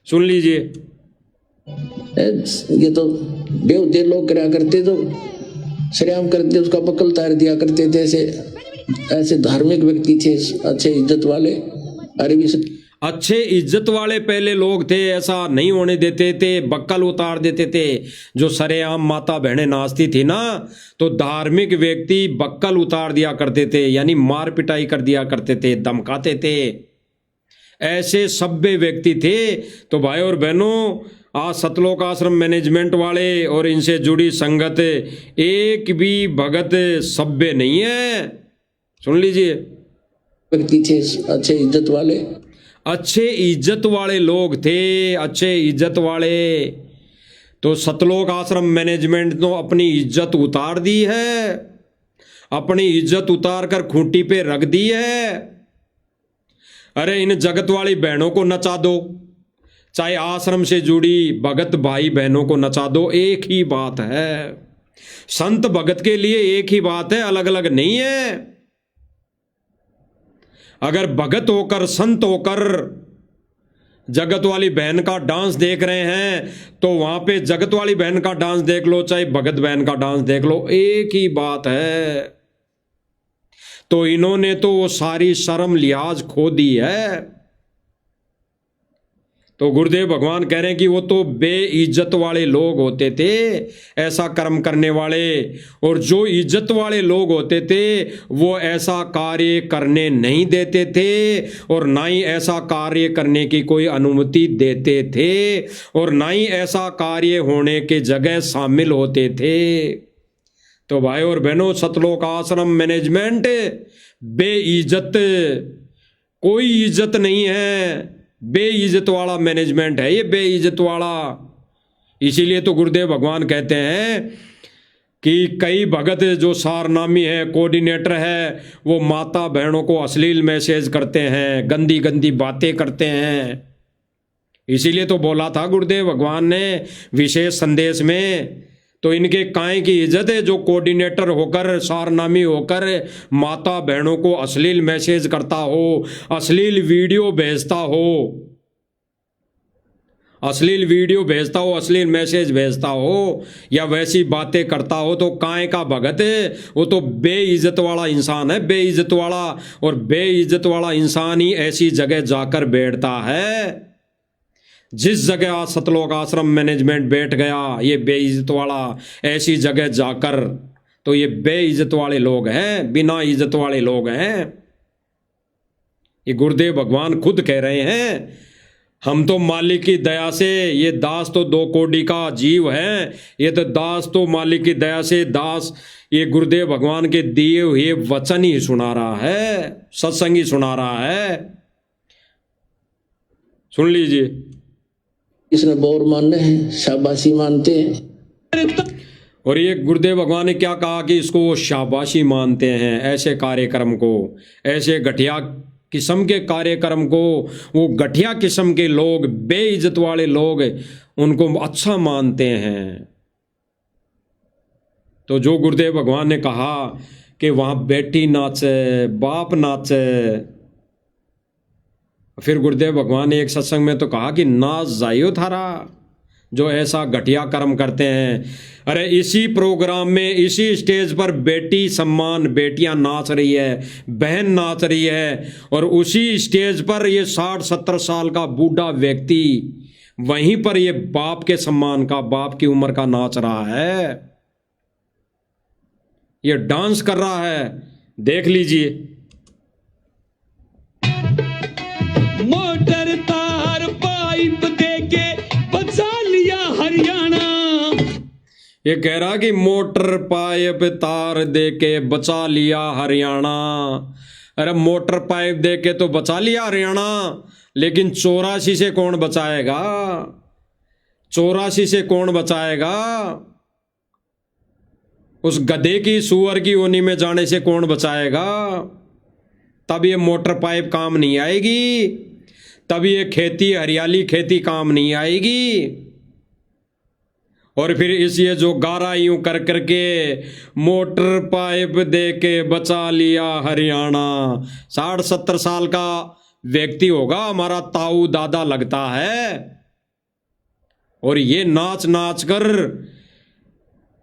S1: सुन लीजिए।
S2: ये तो बेहुदे लोग करा करते, तो श्रेयाम करते, उसका बकल तार दिया करते थे। ऐसे धार्मिक व्यक्ति थे, अच्छे इज्जत वाले। अरे
S1: अच्छे इज्जत वाले पहले लोग थे, ऐसा नहीं होने देते थे, बक्कल उतार देते थे। जो सरेआम माता बहनें नाचती थी ना, तो धार्मिक व्यक्ति बक्कल उतार दिया करते थे, यानी मार पिटाई कर दिया करते थे, धमकाते थे। ऐसे सभ्य व्यक्ति थे। तो भाई और बहनों, आज सतलोक आश्रम मैनेजमेंट वाले और इनसे जुड़ी संगत एक भी भगत सभ्य नहीं है। सुन लीजिए,
S2: व्यक्ति थे अच्छे इज्जत वाले,
S1: अच्छे इज्जत वाले लोग थे, अच्छे इज्जत वाले। तो सतलोक आश्रम मैनेजमेंट ने अपनी इज्जत उतार दी है, अपनी इज्जत उतार कर खूंटी पे रख दी है। अरे इन जगत वाली बहनों को नचा दो, चाहे आश्रम से जुड़ी भगत भाई बहनों को नचा दो, एक ही बात है। संत भगत के लिए एक ही बात है, अलग अलग नहीं है। अगर भगत होकर, संत होकर जगत वाली बहन का डांस देख रहे हैं, तो वहां पे जगत वाली बहन का डांस देख लो, चाहे भगत बहन का डांस देख लो, एक ही बात है। तो इन्होंने तो वो सारी शर्म लिहाज खो दी है। तो गुरुदेव भगवान कह रहे हैं कि वो तो बेइज्जत वाले लोग होते थे, ऐसा कर्म करने वाले। और जो इज्जत वाले लोग होते थे वो ऐसा कार्य करने नहीं देते थे, और ना ही ऐसा कार्य करने की कोई अनुमति देते थे, और ना ही ऐसा कार्य होने के जगह शामिल होते थे। तो भाई और बहनों, सतलोक आश्रम मैनेजमेंट बेइज्जत, कोई इज्जत नहीं है, बेइज्जत वाला मैनेजमेंट है ये, बेइज्जत वाला। इसीलिए तो गुरुदेव भगवान कहते हैं कि कई भगत जो सारनामी है, कोऑर्डिनेटर है, वो माता बहनों को अश्लील मैसेज करते हैं, गंदी गंदी बातें करते हैं। इसीलिए तो बोला था गुरुदेव भगवान ने विशेष संदेश में, तो इनके काहे की इज्जत है जो कोऑर्डिनेटर होकर, सारनामी होकर माता बहनों को अश्लील मैसेज करता हो, अश्लील वीडियो भेजता हो, अश्लील वीडियो भेजता हो, अश्लील मैसेज भेजता हो, या वैसी बातें करता हो। तो काहे का भगत है वो, तो बेइज्जत वाला इंसान है, बेइज्जत वाला। और बेइज्जत वाला इंसान ही ऐसी जगह जाकर बैठता है जिस जगह आज सतलोक आश्रम मैनेजमेंट बैठ गया, ये बेइज्जत वाला ऐसी जगह जाकर। तो ये बेइज्जत वाले लोग हैं, बिना इज्जत वाले लोग हैं। ये गुरुदेव भगवान खुद कह रहे हैं, हम तो मालिक की दया से, ये दास तो 2 कोटि का जीव है, ये तो दास तो मालिक की दया से दास, ये गुरुदेव भगवान के दिए हुए वचन ही सुना रहा है, सत्संग ही सुना रहा है। सुन लीजिए,
S2: इसने बोर मानने हैं, शाबाशी मानते हैं।
S1: और ये गुरुदेव भगवान ने क्या कहा कि इसको वो शाबाशी मानते हैं, ऐसे कार्यक्रम को, ऐसे घटिया किस्म के कार्यक्रम को। वो घटिया किस्म के लोग, बेइज्जत वाले लोग, उनको अच्छा मानते हैं। तो जो गुरुदेव भगवान ने कहा कि वहां बेटी नाचे, बाप नाचे, फिर गुरुदेव भगवान ने एक सत्संग में तो कहा कि नाच जाइयो थारा, जो ऐसा घटिया कर्म करते हैं। अरे इसी प्रोग्राम में, इसी स्टेज पर बेटी सम्मान, बेटियां नाच रही है, बहन नाच रही है, और उसी स्टेज पर ये 60-70 साल का बूढ़ा व्यक्ति वहीं पर ये बाप के सम्मान का, बाप की उम्र का नाच रहा है, ये डांस कर रहा है। देख लीजिए,
S6: मोटर तार पाइप देके बचा लिया हरियाणा।
S1: ये कह रहा कि मोटर पाइप तार देके बचा लिया हरियाणा। अरे मोटर पाइप देके तो बचा लिया हरियाणा, लेकिन 84 से कौन बचाएगा? 84 से कौन बचाएगा? उस गधे की, सुअर की योनि में जाने से कौन बचाएगा? तब ये मोटर पाइप काम नहीं आएगी, तब ये खेती, हरियाली खेती काम नहीं आएगी। और फिर इस ये जो गारा यूं कर करके मोटर पाइप दे के बचा लिया हरियाणा, 60-70 साल का व्यक्ति होगा, हमारा ताऊ दादा लगता है। और ये नाच नाच कर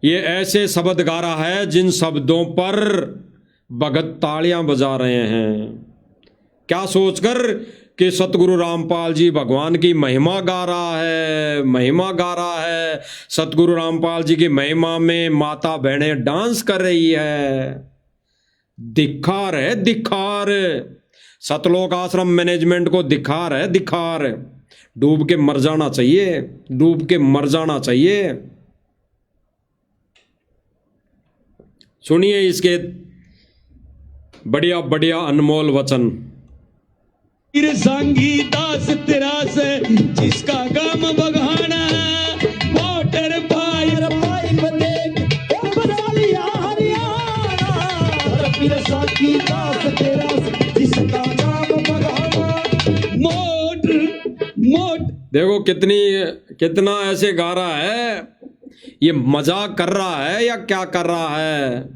S1: ये ऐसे शब्द गा रहा है जिन शब्दों पर भगत तालियां बजा रहे हैं। क्या सोचकर कि सतगुरु रामपाल जी भगवान की महिमा गा रहा है, महिमा गा रहा है। सतगुरु रामपाल जी की महिमा में माता बहनें डांस कर रही है। धिक्कार है, धिक्कार। सतलोक आश्रम मैनेजमेंट को धिक्कार है, धिक्कार। डूब के मर जाना चाहिए, डूब के मर जाना चाहिए। सुनिए इसके बढ़िया बढ़िया अनमोल वचन।
S6: फिर सांगी दास तेरा से जिसका गम बगाना है, मोटर पाइप देख ओ बना लिया हरियाणा। फिर सांगी दास तेरा से जिसका गम बगाना, मोट
S1: देखो कितना ऐसे गा रहा है। ये मजाक कर रहा है या क्या कर रहा है?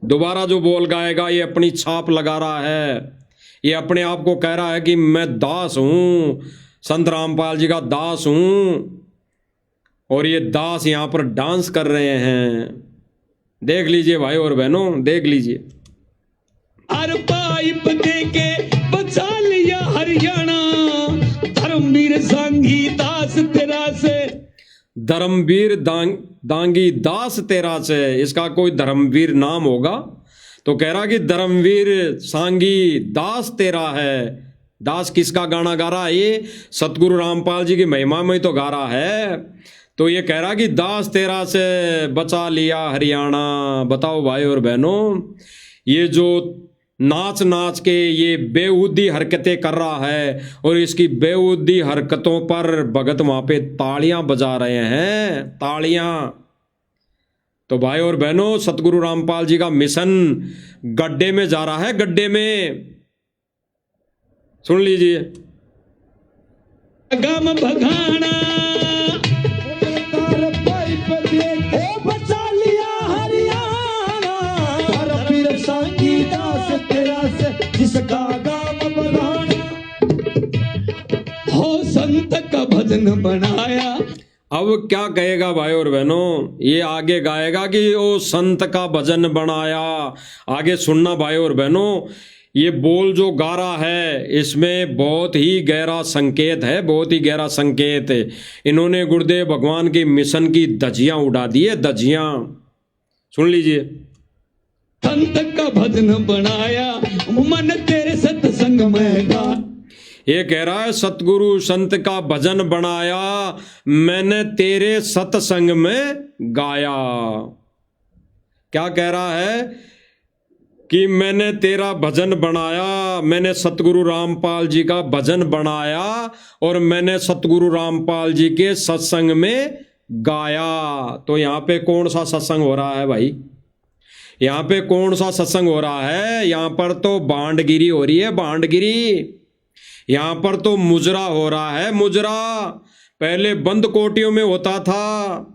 S1: दोबारा जो बोल गाएगा ये अपनी छाप लगा रहा है। ये अपने आप को कह रहा है कि मैं दास हूं, संत रामपाल जी का दास हूं। और ये दास यहां पर डांस कर रहे हैं। देख लीजिए भाई और बहनों, देख लीजिए।
S6: हर पाइप देके बचा लिया हरियाणा। धर्मवीर सांगी दास तेरा से,
S1: धर्मवीर दांगी दास तेरा से। इसका कोई धर्मवीर नाम होगा तो कह रहा कि धर्मवीर सांगी दास तेरा है। दास किसका गाना गा रहा है? ये सतगुरु रामपाल जी की महिमा में तो गा रहा है। तो ये कह रहा कि दास तेरा से बचा लिया हरियाणा। बताओ भाई और बहनों, ये जो नाच नाच के ये बेहुदी हरकतें कर रहा है और इसकी बेहुदी हरकतों पर भगत वहां पे तालियां बजा रहे हैं, तालियां। तो भाई और बहनों, सतगुरु रामपाल जी का मिशन गड्ढे में जा रहा है, गड्ढे में। सुन लीजिए।
S6: गम भगाना पाइप देके बचा लिया हरियाणा। धर्मवीर सांगी दास तेरा से जिसका गम भगाना, हो संत का भजन बनाया।
S1: अब क्या कहेगा भाई और बहनों? ये आगे गाएगा कि ओ संत का भजन बनाया। आगे सुनना भाई और बहनों, ये बोल जो गा रहा है इसमें बहुत ही गहरा संकेत है, बहुत ही गहरा संकेत है। इन्होंने गुरुदेव भगवान की मिशन की धज्जियां उड़ा दी है, धज्जियां। सुन लीजिए।
S6: संत का भजन बनाया, मन तेरे सत्संग में गा।
S1: ये कह रहा है सतगुरु संत का भजन बनाया, मैंने तेरे सत्संग में गाया। क्या कह रहा है? कि मैंने तेरा भजन बनाया, मैंने सतगुरु रामपाल जी का भजन बनाया और मैंने सतगुरु रामपाल जी के सत्संग में गाया। तो यहाँ पे कौन सा सत्संग हो रहा है भाई? यहाँ पे कौन सा सत्संग हो रहा है? यहाँ पर तो भांडगिरी हो रही है, भांडगिरी। यहाँ पर तो मुजरा हो रहा है, मुजरा। पहले बंद कोटियों में होता था,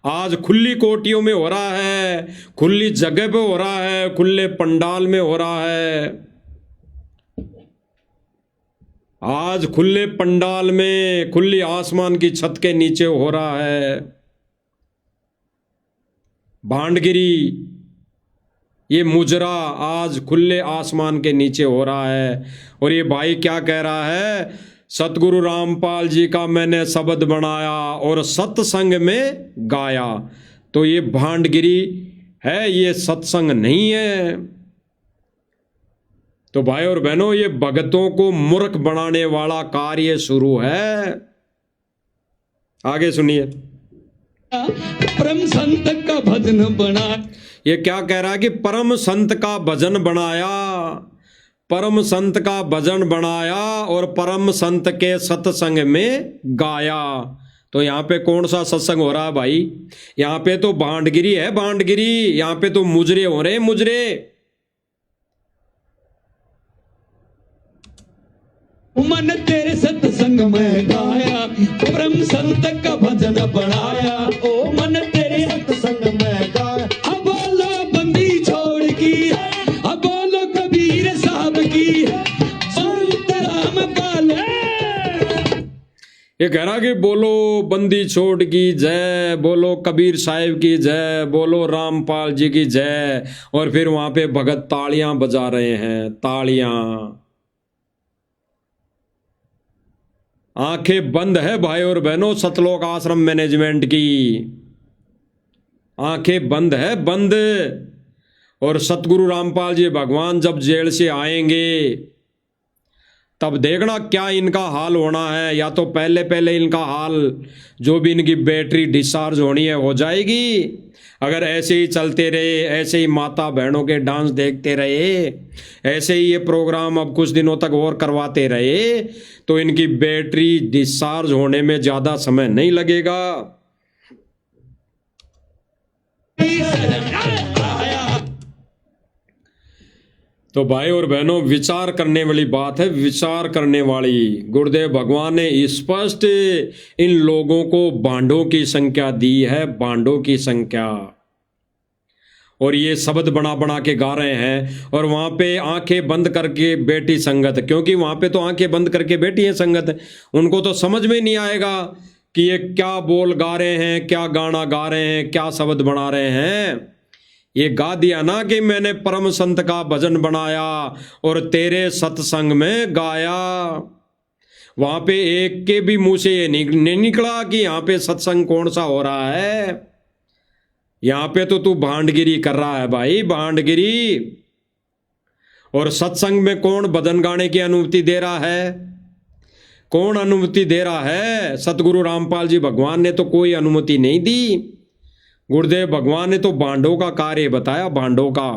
S1: आज खुली कोटियों में हो रहा है, खुली जगह पे हो रहा है, खुले पंडाल में हो रहा है। आज खुले पंडाल में, खुली आसमान की छत के नीचे हो रहा है भांडगिरी। ये मुजरा आज खुले आसमान के नीचे हो रहा है। और ये भाई क्या कह रहा है? सतगुरु रामपाल जी का मैंने शब्द बनाया और सत्संग में गाया। तो ये भांडगिरी है, ये सत्संग नहीं है। तो भाई और बहनों, ये भगतों को मूर्ख बनाने वाला कार्य शुरू है। आगे सुनिए।
S6: परम संत का भजन बना।
S1: ये क्या कह रहा है? कि परम संत का भजन बनाया, परम संत का भजन बनाया और परम संत के सत्संग में गाया। तो यहाँ पे कौन सा सत्संग हो रहा है भाई? यहाँ पे तो भांडगिरी है, भांडगिरी। यहाँ पे तो मुजरे हो रहे हैं, मुजरे।
S6: मन तेरे सत्संग में गाया, परम संत का भजन बनाया। ओ मन तेरे सत्संग में गाया। अब बोलो बंदी छोड़ की, अब बोलो कबीर साहब की, संत रामपाल।
S1: ये कह रहा कि बोलो बंदी छोड़ की जय, बोलो कबीर साहिब की जय, बोलो रामपाल जी की जय। और फिर वहां पे भगत तालियां बजा रहे हैं, तालियां। आंखें बंद है भाई और बहनों सतलोक आश्रम मैनेजमेंट की, आंखें बंद है, बंद। और सतगुरु रामपाल जी भगवान जब जेल से आएंगे तब देखना क्या इनका हाल होना है। या तो पहले पहले इनका हाल, जो भी इनकी बैटरी डिस्चार्ज होनी है हो जाएगी, अगर ऐसे ही चलते रहे, ऐसे ही माता बहनों के डांस देखते रहे, ऐसे ही ये प्रोग्राम अब कुछ दिनों तक और करवाते रहे, तो इनकी बैटरी डिस्चार्ज होने में ज़्यादा समय नहीं लगेगा। तो भाई और बहनों विचार करने वाली बात है, विचार करने वाली। गुरुदेव भगवान ने स्पष्ट इन लोगों को बांडों की संख्या दी है, बांडों की संख्या। और ये शब्द बना बना के गा रहे हैं। और वहाँ पे आंखें बंद करके बैठी संगत, क्योंकि वहाँ पे तो आंखें बंद करके बैठी है संगत, उनको तो समझ में नहीं आएगा कि ये क्या बोल गा रहे हैं, क्या गाना गा रहे हैं, क्या शब्द बना रहे हैं। ये गा दिया ना कि मैंने परम संत का भजन बनाया और तेरे सत्संग में गाया। वहां पे एक के भी मुंह से ये नहीं निकला कि यहाँ पे सत्संग कौन सा हो रहा है। यहाँ पे तो तू भांडगिरी कर रहा है भाई, भांडगिरी। और सत्संग में कौन भजन गाने की अनुमति दे रहा है? कौन अनुमति दे रहा है? सतगुरु रामपाल जी भगवान ने तो कोई अनुमति नहीं दी। गुरुदेव भगवान ने तो भांडों का कार्य बताया, भांडों का।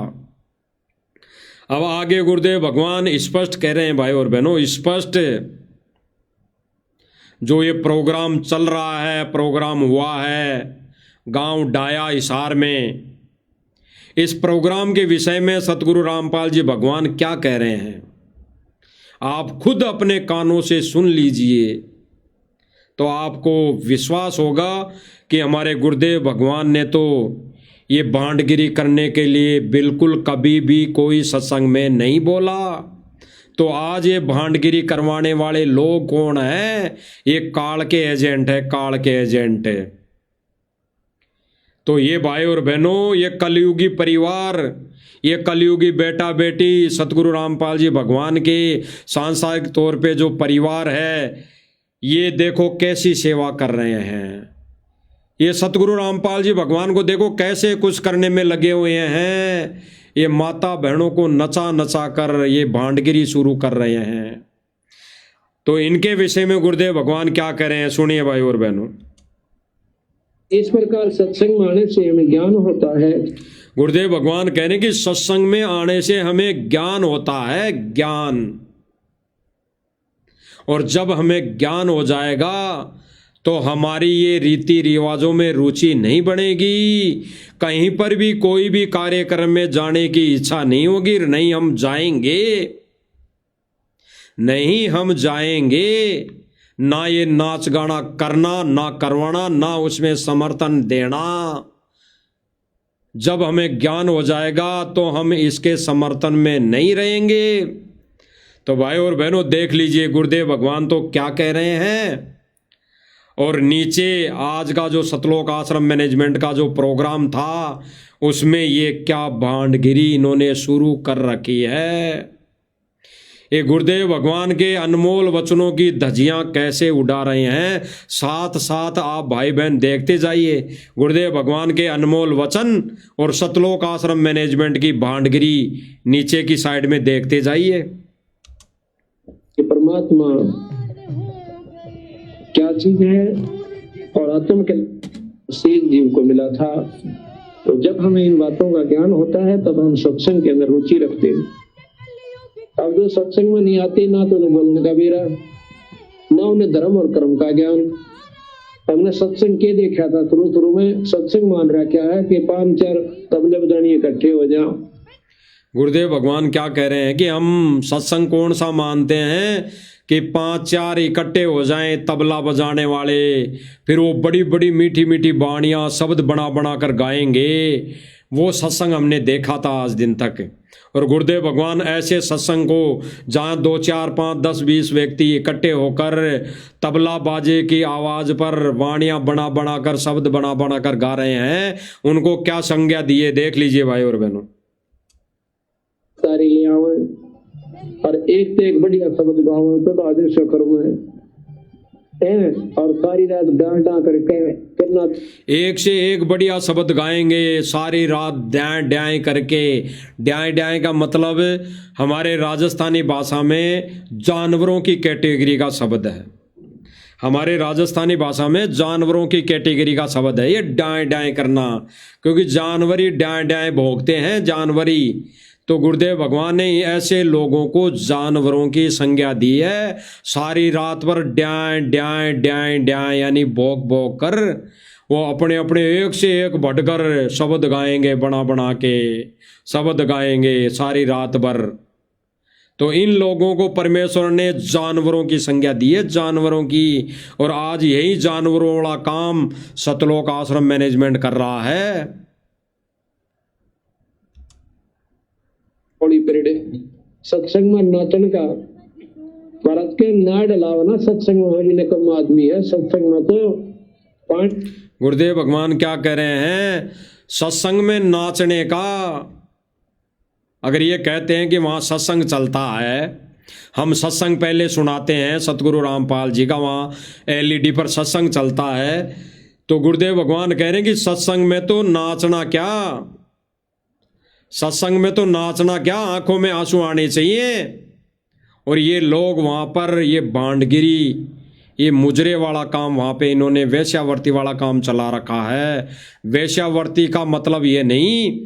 S1: अब आगे गुरुदेव भगवान स्पष्ट कह रहे हैं भाई और बहनों, स्पष्ट जो ये प्रोग्राम चल रहा है, प्रोग्राम हुआ है गांव डाया हिसार में, इस प्रोग्राम के विषय में सतगुरु रामपाल जी भगवान क्या कह रहे हैं आप खुद अपने कानों से सुन लीजिए, तो आपको विश्वास होगा कि हमारे गुरुदेव भगवान ने तो ये भांडगिरी करने के लिए बिल्कुल कभी भी कोई सत्संग में नहीं बोला। तो आज ये भांडगिरी करवाने वाले लोग कौन हैं? ये काल के एजेंट है, काल के एजेंट है। तो ये भाई और बहनों, ये कलयुगी परिवार, ये कलयुगी बेटा बेटी सतगुरु रामपाल जी भगवान के सांसारिक तौर पे जो परिवार है, ये देखो कैसी सेवा कर रहे हैं। ये सतगुरु रामपाल जी भगवान को देखो कैसे कुछ करने में लगे हुए हैं। ये माता बहनों को नचा नचा कर ये भांडगिरी शुरू कर रहे हैं। तो इनके विषय में गुरुदेव भगवान क्या कह रहे हैं, सुनिए भाई और बहनों।
S2: इस प्रकार सत्संग में आने से हमें ज्ञान होता है।
S1: गुरुदेव भगवान कह रहे हैं कि सत्संग में आने से हमें ज्ञान होता है, ज्ञान। और जब हमें ज्ञान हो जाएगा तो हमारी ये रीति रिवाजों में रुचि नहीं बढ़ेगी, कहीं पर भी कोई भी कार्यक्रम में जाने की इच्छा नहीं होगी। नहीं हम जाएंगे, नहीं हम जाएंगे। ना ये नाच गाना करना, ना करवाना, ना उसमें समर्थन देना। जब हमें ज्ञान हो जाएगा तो हम इसके समर्थन में नहीं रहेंगे। तो भाई और बहनों देख लीजिए गुरुदेव भगवान तो क्या कह रहे हैं। और नीचे आज का जो सतलोक आश्रम मैनेजमेंट का जो प्रोग्राम था, उसमें ये क्या भांडगिरी इन्होंने शुरू कर रखी है। ये गुरुदेव भगवान के अनमोल वचनों की धज्जियां कैसे उड़ा रहे हैं। साथ साथ आप भाई बहन देखते जाइए गुरुदेव भगवान के अनमोल वचन और सतलोक आश्रम मैनेजमेंट की भांडगिरी नीचे की साइड में देखते जाइए।
S2: कि परमात्मा क्या चीज है और आत्म के सील जीव को मिला था। तो जब हमें इन बातों का ज्ञान होता है तब हम सत्संग के अंदर रुचि रखते हैं। अब जो सत्संग में नहीं आते, ना तो उन्हें बोलने का बेरा, ना उन्हें धर्म और कर्म का ज्ञान। हमने सत्संग के देखा था शुरू में, सत्संग मान रहा क्या है कि 5-4 तबले बजानी इकट्ठे हो जाओ।
S1: गुरुदेव भगवान क्या कह रहे हैं कि हम सत्संग कौन सा मानते हैं कि 5-4 इकट्ठे हो जाएं तबला बजाने वाले, फिर वो बड़ी बड़ी मीठी मीठी बाणियाँ शब्द बना बना कर गाएंगे। वो सत्संग हमने देखा था आज दिन तक। और गुरुदेव भगवान ऐसे सत्संग को जहाँ 2, 4, 5, 10, 20 व्यक्ति इकट्ठे होकर तबला बाजे की आवाज़ पर वाणियाँ बना बना कर शब्द बना बना कर गा रहे हैं, उनको क्या संज्ञा दिए देख लीजिए भाई और बहनों।
S2: सारी ले आवे और एक से एक बढ़िया शब्द गाओ, तो आदेश करो है। हैं और सारी रात डांटा करके करना।
S1: एक से एक बढ़िया शब्द गाएंगे सारी रात ड्याएं ड्याएं करके। ड्याएं ड्याएं का मतलब हमारे राजस्थानी भाषा में जानवरों की कैटेगरी का शब्द है। हमारे राजस्थानी भाषा में जानवरों की कैटेगरी का शब्द है ये डाएं डाएं करना, क्योंकि जानवरी डाएं डाएं भोगते हैं जानवरी। तो गुरुदेव भगवान ने ऐसे लोगों को जानवरों की संज्ञा दी है। सारी रात भर ड्याएं ड्याएं ड्याएं ड्याएं यानी भोग भोग कर वो अपने अपने एक से एक बढ़कर शब्द गाएंगे, बना बना के शब्द गाएंगे सारी रात भर। तो इन लोगों को परमेश्वर ने जानवरों की संज्ञा दी है, जानवरों की। और आज यही जानवरों वाला काम सतलोक आश्रम मैनेजमेंट कर रहा है।
S2: थोड़ी पीरियड सत्संग में नाचन का भारत के नाड अलावा ना सत्संग में होने ने कम आदमी है। सत्संग में तो पांच
S1: गुरुदेव भगवान क्या कह रहे हैं, सत्संग में नाचने का अगर ये कहते हैं कि वहाँ सत्संग चलता है, हम सत्संग पहले सुनाते हैं सतगुरु रामपाल जी का, वहाँ एलईडी पर सत्संग चलता है, तो गुरुदेव भगवान कह रहे हैं कि सत्संग में तो नाचना क्या, सत्संग में तो नाचना क्या, आंखों में आंसू आने चाहिए। और ये लोग वहाँ पर ये बांडगिरी, ये मुजरे वाला काम वहाँ पे इन्होंने वेश्यावर्ती वाला काम चला रखा है। वेश्यावर्ती का मतलब ये नहीं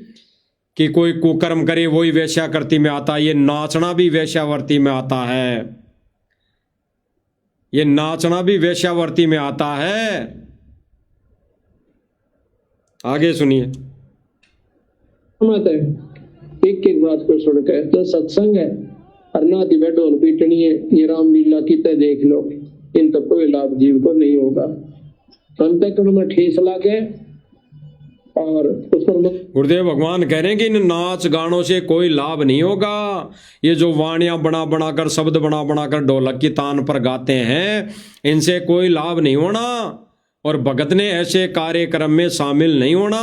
S1: कि कोई कुकर्म करे वही वेश्यावर्ती में आता है, ये नाचना भी वेश्यावर्ती में आता है, ये नाचना भी वेश्यावर्ती में आता है। आगे सुनिए।
S2: एक एक बात को सुनकर तो सत्संग है और ना दिव्य ढोल पीटनी है, ये रामलीला की तय देख लो, इन तो कोई लाभ जीव को नहीं होगा। अंतःकरण में ठेस लागे और उस पर
S1: गुरुदेव भगवान कह रहे हैं कि इन नाच गानों से कोई लाभ नहीं होगा। ये जो वाणियां बना बना कर, शब्द बना बना कर ढोलक की तान पर गाते हैं, इनसे कोई लाभ नहीं होना। और भगत ने ऐसे कार्यक्रम में शामिल नहीं होना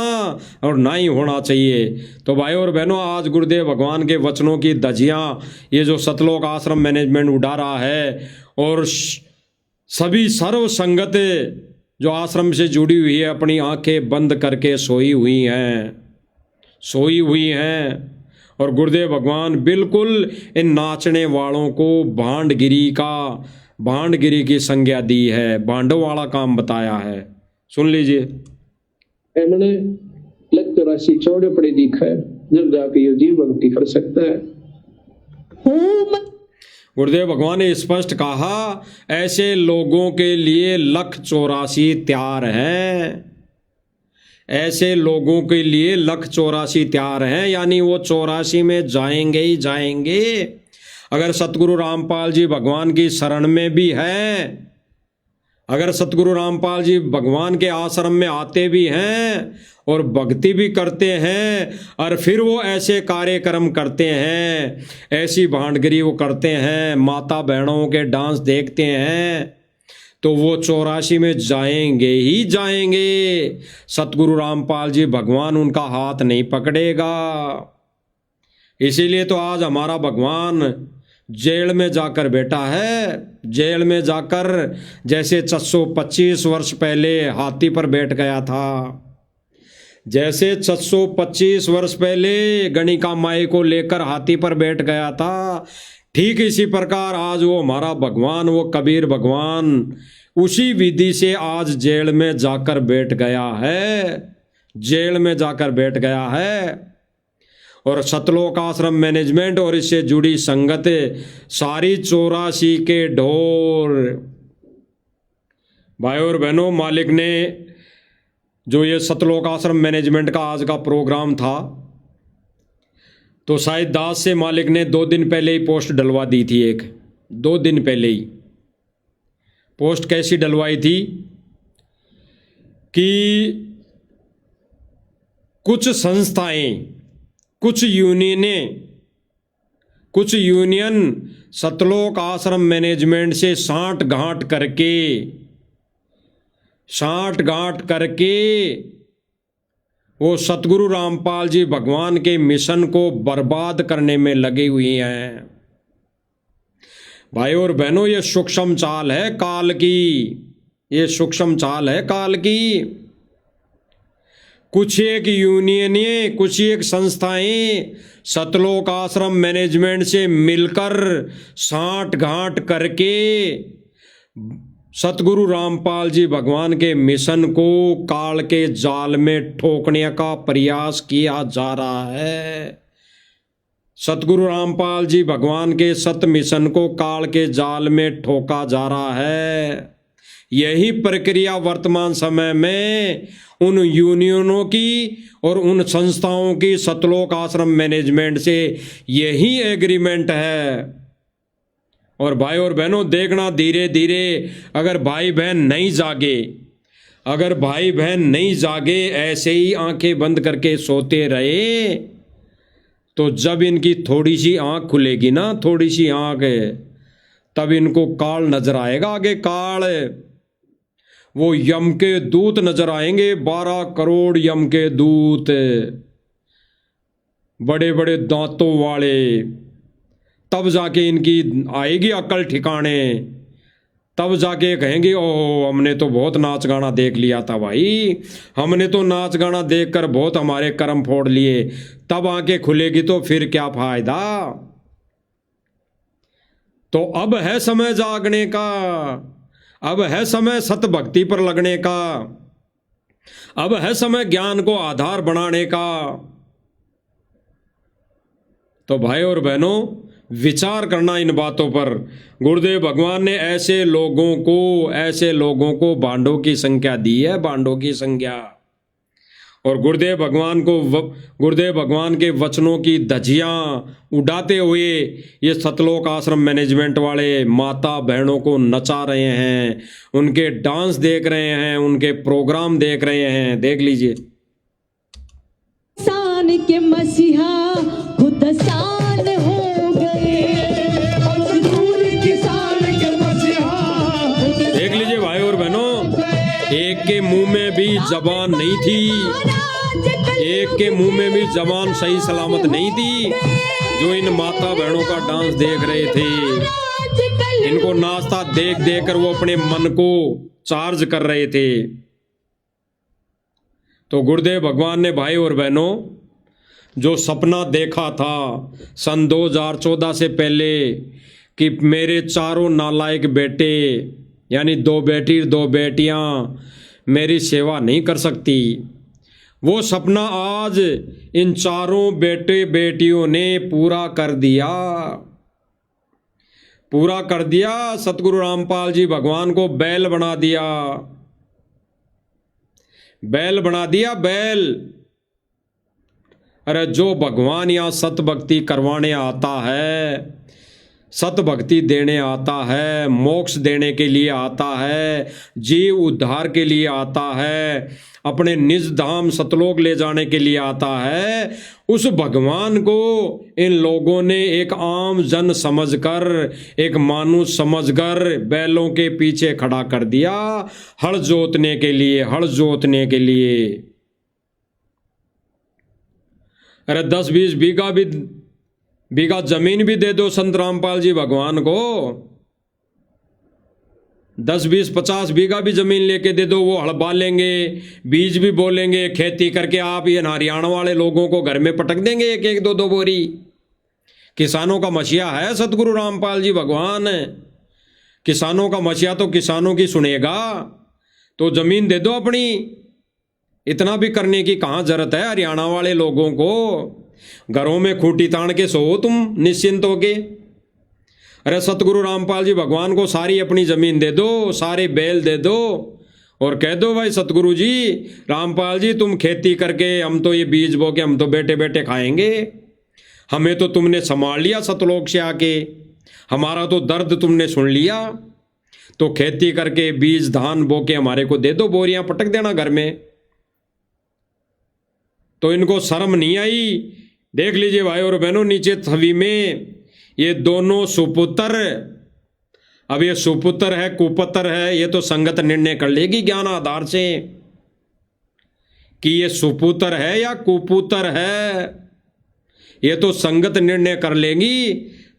S1: और ना ही होना चाहिए। तो भाई और बहनों, आज गुरुदेव भगवान के वचनों की धज्जियां ये जो सतलोक आश्रम मैनेजमेंट उड़ा रहा है, और सभी सर्व संगत जो आश्रम से जुड़ी हुई है अपनी आंखें बंद करके सोई हुई हैं। और गुरुदेव भगवान बिल्कुल इन नाचने वालों को भांडगिरी की संज्ञा दी है, भांडों वाला काम बताया है। सुन लीजिए।
S2: मैंने लग राशि चौड़े पड़े दिखा है, जब जाके ये जीव भक्ति कर सकता है।
S1: गुरुदेव भगवान ने स्पष्ट कहा, ऐसे लोगों के लिए 1,84 तैयार हैं, ऐसे लोगों के लिए 1,84 तैयार हैं, यानी वो 84 में जाएंगे ही जाएंगे। अगर सतगुरु रामपाल जी भगवान की शरण में भी हैं, अगर सतगुरु रामपाल जी भगवान के आश्रम में आते भी हैं और भक्ति भी करते हैं, और फिर वो ऐसे कार्यक्रम करते हैं, ऐसी भांडगिरी वो करते हैं, माता बहनों के डांस देखते हैं, तो वो 84 में जाएंगे ही जाएंगे। सतगुरु रामपाल जी भगवान उनका हाथ नहीं पकड़ेगा। इसीलिए तो आज हमारा भगवान जेल में जाकर बैठा है। जेल में जाकर जैसे 625 वर्ष पहले हाथी पर बैठ गया था, जैसे 625 वर्ष पहले गणिका माई को लेकर हाथी पर बैठ गया था, ठीक इसी प्रकार आज वो हमारा भगवान, वो कबीर भगवान, उसी विधि से आज जेल में जाकर बैठ गया है, जेल में जाकर बैठ गया है। और सतलोक आश्रम मैनेजमेंट और इससे जुड़ी संगत सारी 84 के ढोर। भाई और बहनों, मालिक ने जो ये सतलोक आश्रम मैनेजमेंट का आज का प्रोग्राम था, तो शायद दास से मालिक ने 2 दिन पहले ही पोस्ट डलवा दी थी। 2 दिन पहले ही पोस्ट कैसी डलवाई थी कि कुछ संस्थाएं, कुछ यूनियन सतलोक आश्रम मैनेजमेंट से साठ गांठ करके वो सतगुरु रामपाल जी भगवान के मिशन को बर्बाद करने में लगी हुई हैं। भाई और बहनों, ये सूक्ष्म चाल है काल की, ये सूक्ष्म चाल है काल की। कुछ एक यूनियनें, कुछ एक संस्थाएं सतलोक आश्रम मैनेजमेंट से मिलकर साठ गांठ करके सतगुरु रामपाल जी भगवान के मिशन को काल के जाल में ठोकने का प्रयास किया जा रहा है। सतगुरु रामपाल जी भगवान के सत मिशन को काल के जाल में ठोका जा रहा है। यही प्रक्रिया वर्तमान समय में उन यूनियनों की और उन संस्थाओं की सतलोक आश्रम मैनेजमेंट से यही एग्रीमेंट है। और भाई और बहनों, देखना धीरे धीरे अगर भाई बहन नहीं जागे, अगर भाई बहन नहीं जागे, ऐसे ही आंखें बंद करके सोते रहे, तो जब इनकी थोड़ी सी आंख खुलेगी ना, थोड़ी सी आंख, तब इनको काल नजर आएगा। आगे काल, वो यम के दूत नजर आएंगे, 12 करोड़ यम के दूत, बड़े बड़े दांतों वाले। तब जाके इनकी आएगी अकल ठिकाने, तब जाके कहेंगे ओह हमने तो बहुत नाच गाना देख लिया था भाई, हमने तो नाच गाना देखकर बहुत हमारे कर्म फोड़ लिए। तब आंखें खुलेगी तो फिर क्या फायदा। तो अब है समय जागने का, अब है समय सत भक्ति पर लगने का, अब है समय ज्ञान को आधार बनाने का। तो भाई और बहनों, विचार करना इन बातों पर। गुरुदेव भगवान ने ऐसे लोगों को बांडों की संख्या दी है, बांडों की संख्या। और गुरुदेव भगवान के वचनों की धज्जियां उड़ाते हुए ये सतलोक आश्रम मैनेजमेंट वाले माता बहनों को नचा रहे हैं, उनके डांस देख रहे हैं, उनके प्रोग्राम देख रहे हैं। देख लीजिए।
S3: किसान के मसीहा खुद आसान हो गए, मजदूर किसान के मसीहा।
S1: देख लीजिए भाई और बहनों, एक के मुंह में भी जबान नहीं थी, एक के मुंह में भी जबान सही सलामत नहीं थी, जो इन माता बहनों का डांस देख रहे थे। इनको नाचता देख देख कर वो अपने मन को चार्ज कर रहे थे। तो गुरुदेव भगवान ने भाई और बहनों जो सपना देखा था सन 2014 से पहले कि मेरे चारों नालायक बेटे, यानी 2 बेटी 2 बेटियां मेरी सेवा नहीं कर सकती, वो सपना आज इन चारों बेटे बेटियों ने पूरा कर दिया, पूरा कर दिया। सतगुरु रामपाल जी भगवान को बैल बना दिया, बैल बना दिया, बैल। अरे जो भगवान यहाँ सत भक्ति करवाने आता है, सत भक्ति देने आता है, मोक्ष देने के लिए आता है, जीव उद्धार के लिए आता है, अपने निज धाम सतलोक ले जाने के लिए आता है, उस भगवान को इन लोगों ने एक आम जन समझकर, एक मानुष समझकर बीलों के पीछे खड़ा कर दिया, हल जोतने के लिए, हल जोतने के लिए। अरे 10-20 बीघा जमीन भी दे दो संत रामपाल जी भगवान को, 10-20-50 बीघा भी जमीन लेके दे दो, वो हड़बा लेंगे, बीज भी बोलेंगे, खेती करके आप ये हरियाणा वाले लोगों को घर में पटक देंगे 1-1, 2-2 बोरी। किसानों का मसीहा है सतगुरु रामपाल जी भगवान, किसानों का मसीहा तो किसानों की सुनेगा। तो जमीन दे दो अपनी, इतना भी करने की कहाँ जरूरत है हरियाणा वाले लोगों को। घरों में खूंटी तान के सो तुम निश्चिंत होके। अरे सतगुरु रामपाल जी भगवान को सारी अपनी जमीन दे दो, सारे बैल दे दो और कह दो भाई सतगुरु जी रामपाल जी तुम खेती करके, हम तो ये बीज बो के हम तो बैठे बैठे खाएंगे, हमें तो तुमने संभाल लिया सतलोक से आके, हमारा तो दर्द तुमने सुन लिया, तो खेती करके बीज धान बो के हमारे को दे दो, बोरियां पटक देना घर में। तो इनको शर्म नहीं आई। देख लीजिए भाई और बहनों, नीचे छवि में ये दोनों सुपुत्र, अब ये सुपुत्र है कुपुत्र है, ये तो संगत निर्णय कर लेगी ज्ञान आधार से कि ये सुपुत्र है या कुपुत्र है, ये तो संगत निर्णय कर लेगी।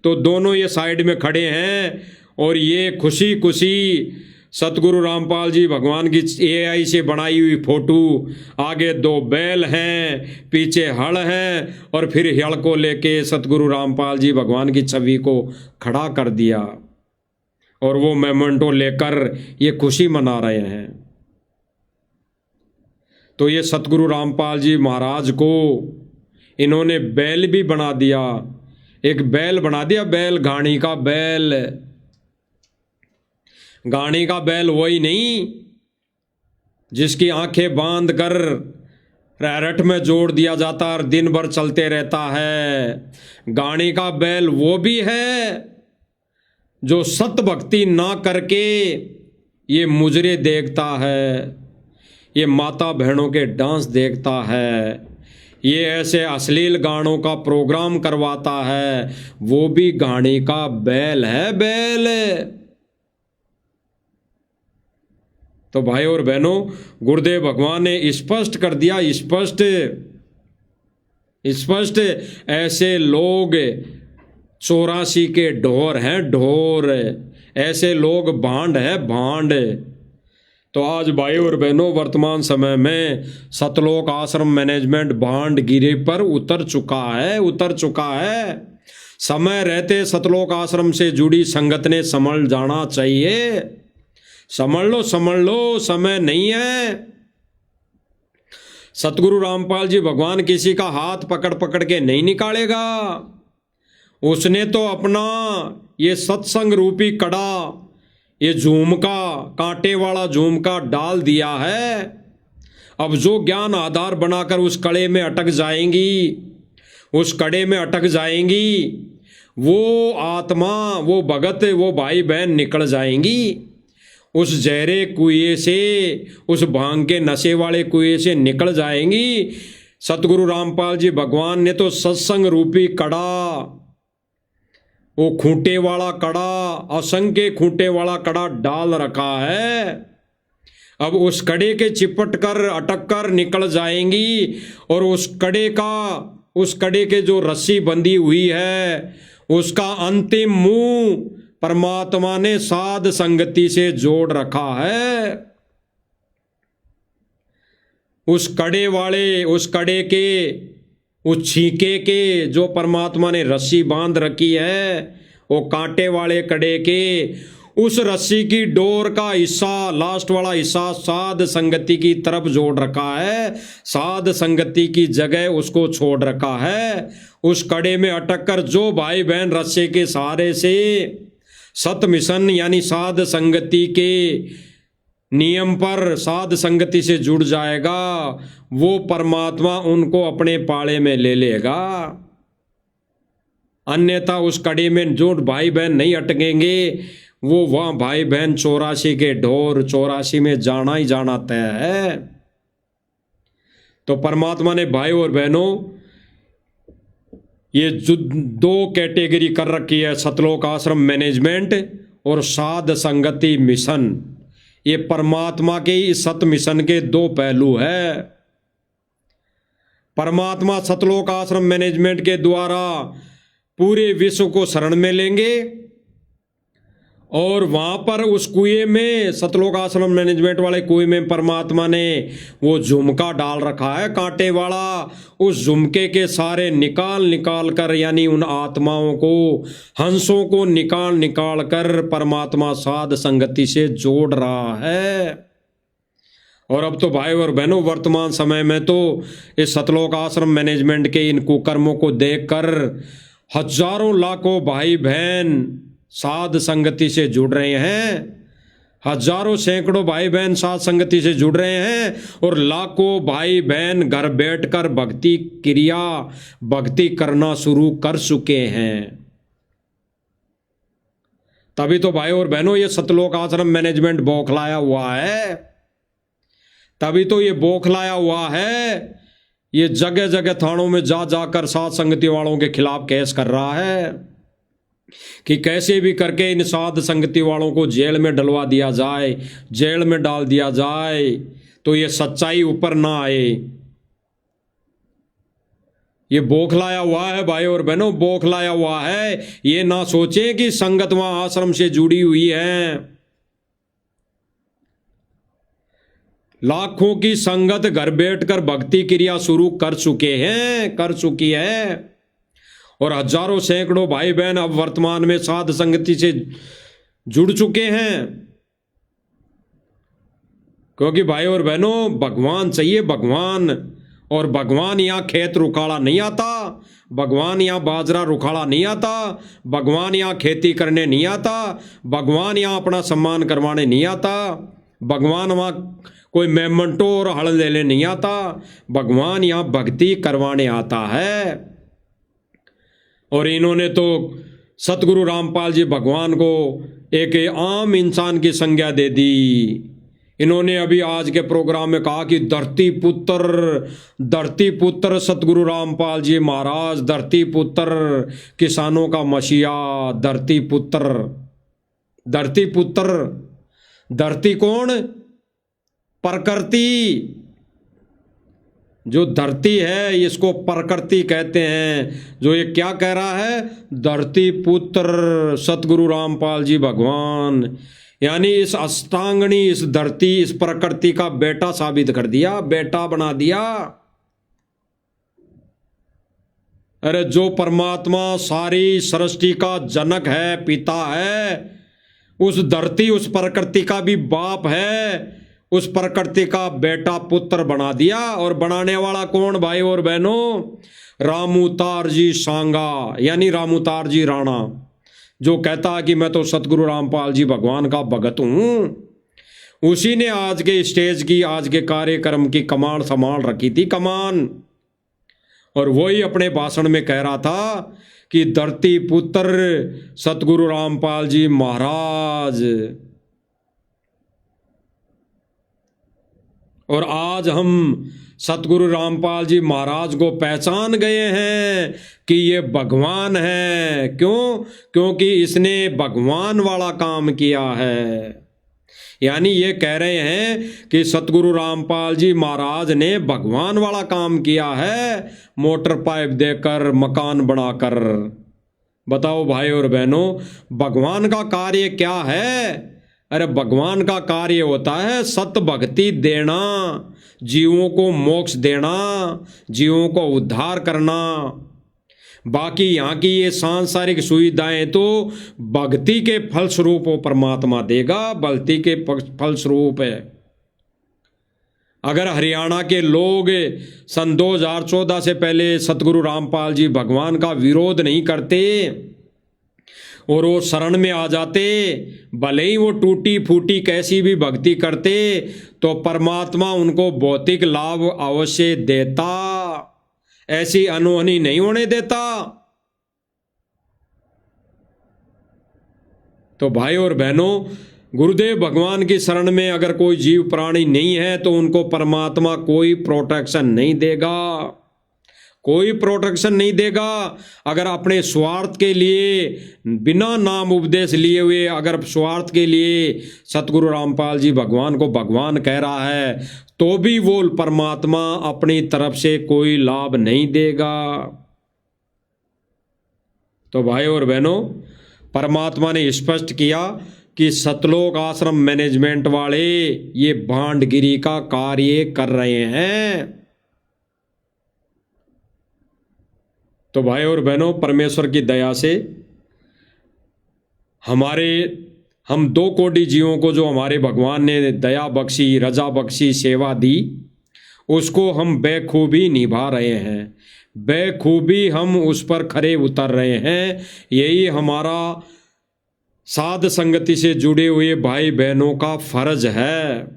S1: तो दोनों ये साइड में खड़े हैं और ये खुशी खुशी सतगुरु रामपाल जी भगवान की AI से बनाई हुई फोटो, आगे 2 बैल हैं, पीछे हल है, और फिर हल को लेके सतगुरु रामपाल जी भगवान की छवि को खड़ा कर दिया और वो मेमेंटो लेकर ये खुशी मना रहे हैं। तो ये सतगुरु रामपाल जी महाराज को इन्होंने बैल भी बना दिया, एक बैल बना दिया, बैल घाणी का बैल। गाड़ी का बैल वही नहीं जिसकी आंखें बांध कर रैरट में जोड़ दिया जाता और दिन भर चलते रहता है। गाड़ी का बैल वो भी है जो सत भक्ति ना करके ये मुजरे देखता है, ये माता बहनों के डांस देखता है, ये ऐसे अश्लील गानों का प्रोग्राम करवाता है, वो भी गाड़ी का बैल है, बैल। तो भाई और बहनों, गुरुदेव भगवान ने स्पष्ट कर दिया, स्पष्ट ऐसे लोग 84 के ढोर हैं, ढोर। ऐसे लोग भांड है, भांड। तो आज भाई और बहनों, वर्तमान समय में सतलोक आश्रम मैनेजमेंट भांड गिरे पर उतर चुका है। समय रहते सतलोक आश्रम से जुड़ी संगत ने संभल जाना चाहिए। समझ लो, समय नहीं है। सतगुरु रामपाल जी भगवान किसी का हाथ पकड़ पकड़ के नहीं निकालेगा। उसने तो अपना ये सत्संग रूपी कड़ा, ये झूमका, कांटे वाला झूमका डाल दिया है। अब जो ज्ञान आधार बनाकर उस कड़े में अटक जाएंगी, वो आत्मा, वो भगत, वो भाई बहन निकल जाएंगी। उस जहरे कुएं से, उस भांग के नशे वाले कुएं से निकल जाएंगी। सतगुरु रामपाल जी भगवान ने तो सत्संग रूपी कड़ा, वो खूंटे वाला कड़ा, असंख्य खूंटे वाला कड़ा डाल रखा है। अब उस कड़े के चिपट कर, अटक कर निकल जाएंगी और उस कड़े के जो रस्सी बंधी हुई है, उसका अंतिम मुंह परमात्मा ने साध संगति से जोड़ रखा है। उस कड़े के, उस छीके के जो परमात्मा ने रस्सी बांध रखी है, वो कांटे वाले कड़े के उस रस्सी की डोर का हिस्सा, लास्ट वाला हिस्सा साध संगति की तरफ जोड़ रखा है। साध संगति की जगह उसको छोड़ रखा है। उस कड़े में अटक कर जो भाई बहन रस्से के सहारे से सत मिशन यानी साध संगति के नियम पर, साध संगति से जुड़ जाएगा, वो परमात्मा उनको अपने पाले में ले लेगा। अन्यथा उस कड़ी में जो भाई बहन नहीं अटकेंगे, वो वह भाई बहन 84 के ढोर, 84 में जाना ही जाना तय है। तो परमात्मा ने भाई और बहनों ये जो 2 कैटेगरी कर रखी है, सतलोक आश्रम मैनेजमेंट और साध संगति मिशन। ये परमात्मा के इस सत मिशन के 2 पहलू है। परमात्मा सतलोक आश्रम मैनेजमेंट के द्वारा पूरे विश्व को शरण में लेंगे और वहां पर उस कुएं में, सतलोक आश्रम मैनेजमेंट वाले कुएं में परमात्मा ने वो झुमका डाल रखा है, कांटे वाला। उस झुमके के सारे निकाल कर, यानी उन आत्माओं को, हंसों को निकाल कर परमात्मा साध संगति से जोड़ रहा है। और अब तो भाई और बहनों, वर्तमान समय में तो इस सतलोक आश्रम मैनेजमेंट के इन कुकर्मों को देखकर हजारों लाखों भाई बहन साध संगति से जुड़ रहे हैं। हजारों सैकड़ों भाई बहन साध संगति से जुड़ रहे हैं और लाखों भाई बहन घर बैठकर भक्ति करना शुरू कर चुके हैं। तभी तो भाई और बहनों ये सतलोक आश्रम मैनेजमेंट बौखलाया हुआ है। तभी तो ये बौखलाया हुआ है। ये जगह जगह थानों में जाकर साध संगति वालों के खिलाफ केस कर रहा है कि कैसे भी करके इन साध संगति वालों को जेल में डलवा दिया जाए, जेल में डाल दिया जाए, तो ये सच्चाई ऊपर ना आए। ये बौखलाया हुआ है भाई और बहनों, बौखलाया हुआ है। ये ना सोचे कि संगत वहां आश्रम से जुड़ी हुई है। लाखों की संगत घर बैठकर भक्ति क्रिया शुरू कर चुकी है। और हजारों सैकड़ों भाई बहन अब वर्तमान में साध संगति से जुड़ चुके हैं। क्योंकि भाई और बहनों, भगवान चाहिए, भगवान। और भगवान यहाँ खेत रुखाड़ा नहीं आता, भगवान यहाँ बाजरा रुखाड़ा नहीं आता, भगवान यहाँ खेती करने नहीं आता, भगवान यहाँ अपना सम्मान करवाने नहीं आता, भगवान वहाँ कोई मेमंटो और हल लेने नहीं आता, भगवान यहाँ भक्ति करवाने आता है। और इन्होंने तो सतगुरु रामपाल जी भगवान को एक आम इंसान की संज्ञा दे दी। इन्होंने अभी आज के प्रोग्राम में कहा कि धरती पुत्र सतगुरु रामपाल जी महाराज, धरती पुत्र, किसानों का मसीहा, धरती पुत्र। धरती कौन? प्रकृति। जो धरती है इसको प्रकृति कहते हैं। जो ये क्या कह रहा है? धरती पुत्र सतगुरु रामपाल जी भगवान, यानी इस अष्टांगणी, इस धरती, इस प्रकृति का बेटा साबित कर दिया, बेटा बना दिया। अरे जो परमात्मा सारी सृष्टि का जनक है, पिता है, उस धरती, उस प्रकृति का भी बाप है, उस प्रकृति का बेटा पुत्र बना दिया। और बनाने वाला कौन भाई और बहनों? रामूतार जी सांगा, यानी रामूतार जी राणा, जो कहता है कि मैं तो सतगुरु रामपाल जी भगवान का भगत हूं। उसी ने आज के स्टेज की, आज के कार्यक्रम की कमान संभाल रखी थी, कमान। और वही अपने भाषण में कह रहा था कि धरती पुत्र सतगुरु रामपाल जी महाराज। और आज हम सतगुरु रामपाल जी महाराज को पहचान गए हैं कि ये भगवान है। क्यों? क्योंकि इसने भगवान वाला काम किया है। यानी ये कह रहे हैं कि सतगुरु रामपाल जी महाराज ने भगवान वाला काम किया है, मोटर पाइप देकर, मकान बनाकर। बताओ भाई और बहनों, भगवान का कार्य क्या है? अरे भगवान का कार्य होता है सत भक्ति देना, जीवों को मोक्ष देना, जीवों को उद्धार करना। बाकी यहाँ की ये सांसारिक सुविधाएं तो भक्ति के फलस्वरूप वो परमात्मा देगा, भक्ति के फलस्वरूप है। अगर हरियाणा के लोग सन 2014 से पहले सतगुरु रामपाल जी भगवान का विरोध नहीं करते और वो शरण में आ जाते, भले ही वो टूटी फूटी कैसी भी भक्ति करते, तो परमात्मा उनको भौतिक लाभ अवश्य देता, ऐसी अनहोनी नहीं होने देता। तो भाई और बहनों, गुरुदेव भगवान की शरण में अगर कोई जीव प्राणी नहीं है तो उनको परमात्मा कोई प्रोटेक्शन नहीं देगा, कोई प्रोटेक्शन नहीं देगा। अगर अपने स्वार्थ के लिए, बिना नाम उपदेश लिए हुए, अगर स्वार्थ के लिए सतगुरु रामपाल जी भगवान को भगवान कह रहा है, तो भी वो परमात्मा अपनी तरफ से कोई लाभ नहीं देगा। तो भाई और बहनों, परमात्मा ने स्पष्ट किया कि सतलोक आश्रम मैनेजमेंट वाले ये भांडगिरी का कार्य कर रहे हैं। तो भाई और बहनों, परमेश्वर की दया से हम 2 कोटि जीवों को जो हमारे भगवान ने दया बख्शी, रजा बख्शी, सेवा दी, उसको हम बेखूबी निभा रहे हैं, बेखूबी हम उस पर खरे उतर रहे हैं। यही हमारा साध संगति से जुड़े हुए भाई बहनों का फर्ज है,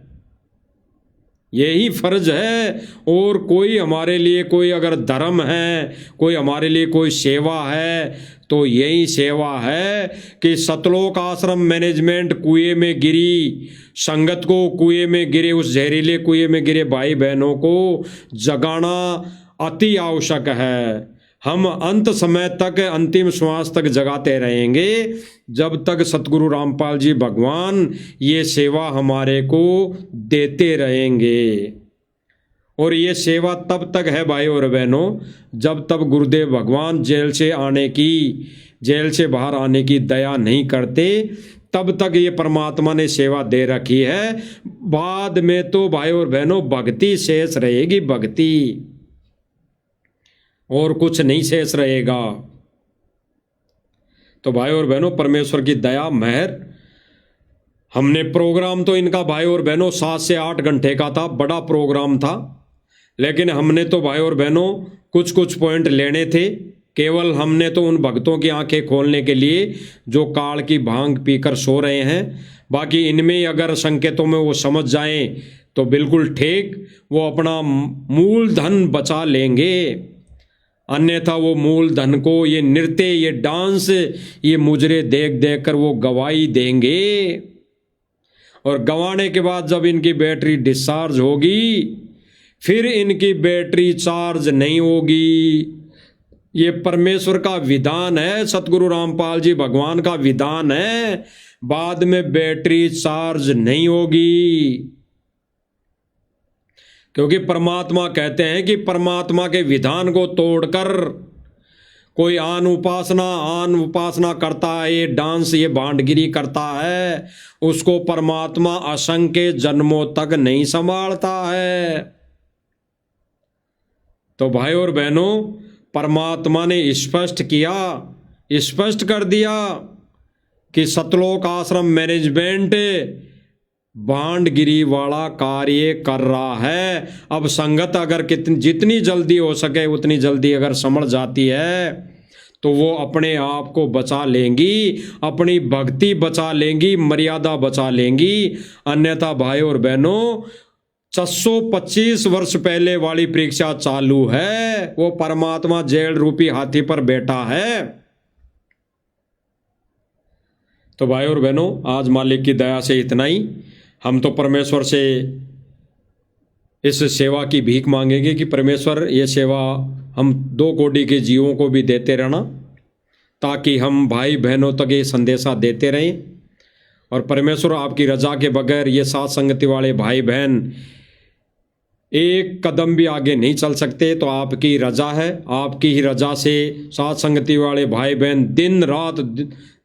S1: यही फर्ज है। और कोई हमारे लिए, कोई अगर धर्म है, कोई हमारे लिए कोई सेवा है, तो यही सेवा है कि सतलोक आश्रम मैनेजमेंट कुएं में गिरी संगत को, कुएं में गिरे, उस जहरीले कुएं में गिरे भाई बहनों को जगाना अति आवश्यक है। हम अंत समय तक, अंतिम श्वास तक जगाते रहेंगे, जब तक सतगुरु रामपाल जी भगवान ये सेवा हमारे को देते रहेंगे। और ये सेवा तब तक है भाई और बहनों जब तक गुरुदेव भगवान जेल से बाहर आने की दया नहीं करते, तब तक ये परमात्मा ने सेवा दे रखी है। बाद में तो भाई और बहनों भक्ति शेष रहेगी, भक्ति, और कुछ नहीं शेष रहेगा। तो भाई और बहनों परमेश्वर की दया मेहर, हमने प्रोग्राम तो इनका भाई और बहनों 7 से 8 घंटे का था, बड़ा प्रोग्राम था, लेकिन हमने तो भाई और बहनों कुछ कुछ पॉइंट लेने थे। केवल हमने तो उन भक्तों की आंखें खोलने के लिए जो काल की भांग पीकर सो रहे हैं, बाकी इनमें अगर संकेतों में वो समझ जाएं तो बिल्कुल ठीक, वो अपना मूल धन बचा लेंगे। अन्यथा वो मूल धन को ये नृत्य, ये डांस, ये मुजरे देख देख कर वो गवाही देंगे, और गंवाने के बाद जब इनकी बैटरी डिस्चार्ज होगी फिर इनकी बैटरी चार्ज नहीं होगी। ये परमेश्वर का विधान है, सतगुरु रामपाल जी भगवान का विधान है, बाद में बैटरी चार्ज नहीं होगी। क्योंकि परमात्मा कहते हैं कि परमात्मा के विधान को तोड़कर कोई आन उपासना करता है, ये डांस, ये भांडगिरी करता है, उसको परमात्मा असंख्य जन्मों तक नहीं संभालता है। तो भाई और बहनों परमात्मा ने स्पष्ट कर दिया कि सतलोक आश्रम मैनेजमेंट भांडगिरी वाला कार्य कर रहा है। अब संगत अगर जितनी जल्दी हो सके उतनी जल्दी अगर समझ जाती है तो वो अपने आप को बचा लेंगी, अपनी भक्ति बचा लेंगी, मर्यादा बचा लेंगी। अन्यथा भाई और बहनों 625 वर्ष पहले वाली परीक्षा चालू है, वो परमात्मा जेल रूपी हाथी पर बैठा है। तो भाई और बहनों आज मालिक की दया से इतना ही। हम तो परमेश्वर से इस सेवा की भीख मांगेंगे कि परमेश्वर ये सेवा हम 2 कोटि के जीवों को भी देते रहना, ताकि हम भाई बहनों तक ये संदेशा देते रहें। और परमेश्वर आपकी रजा के बगैर ये साथ संगति वाले भाई बहन एक कदम भी आगे नहीं चल सकते। तो आपकी रजा है, आपकी ही रजा से साथ संगति वाले भाई बहन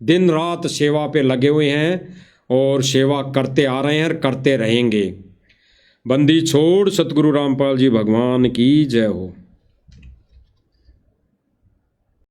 S1: दिन रात सेवा पे लगे हुए हैं और सेवा करते आ रहे हैं और करते रहेंगे। बंदी छोड़ सतगुरु रामपाल जी भगवान की जय हो।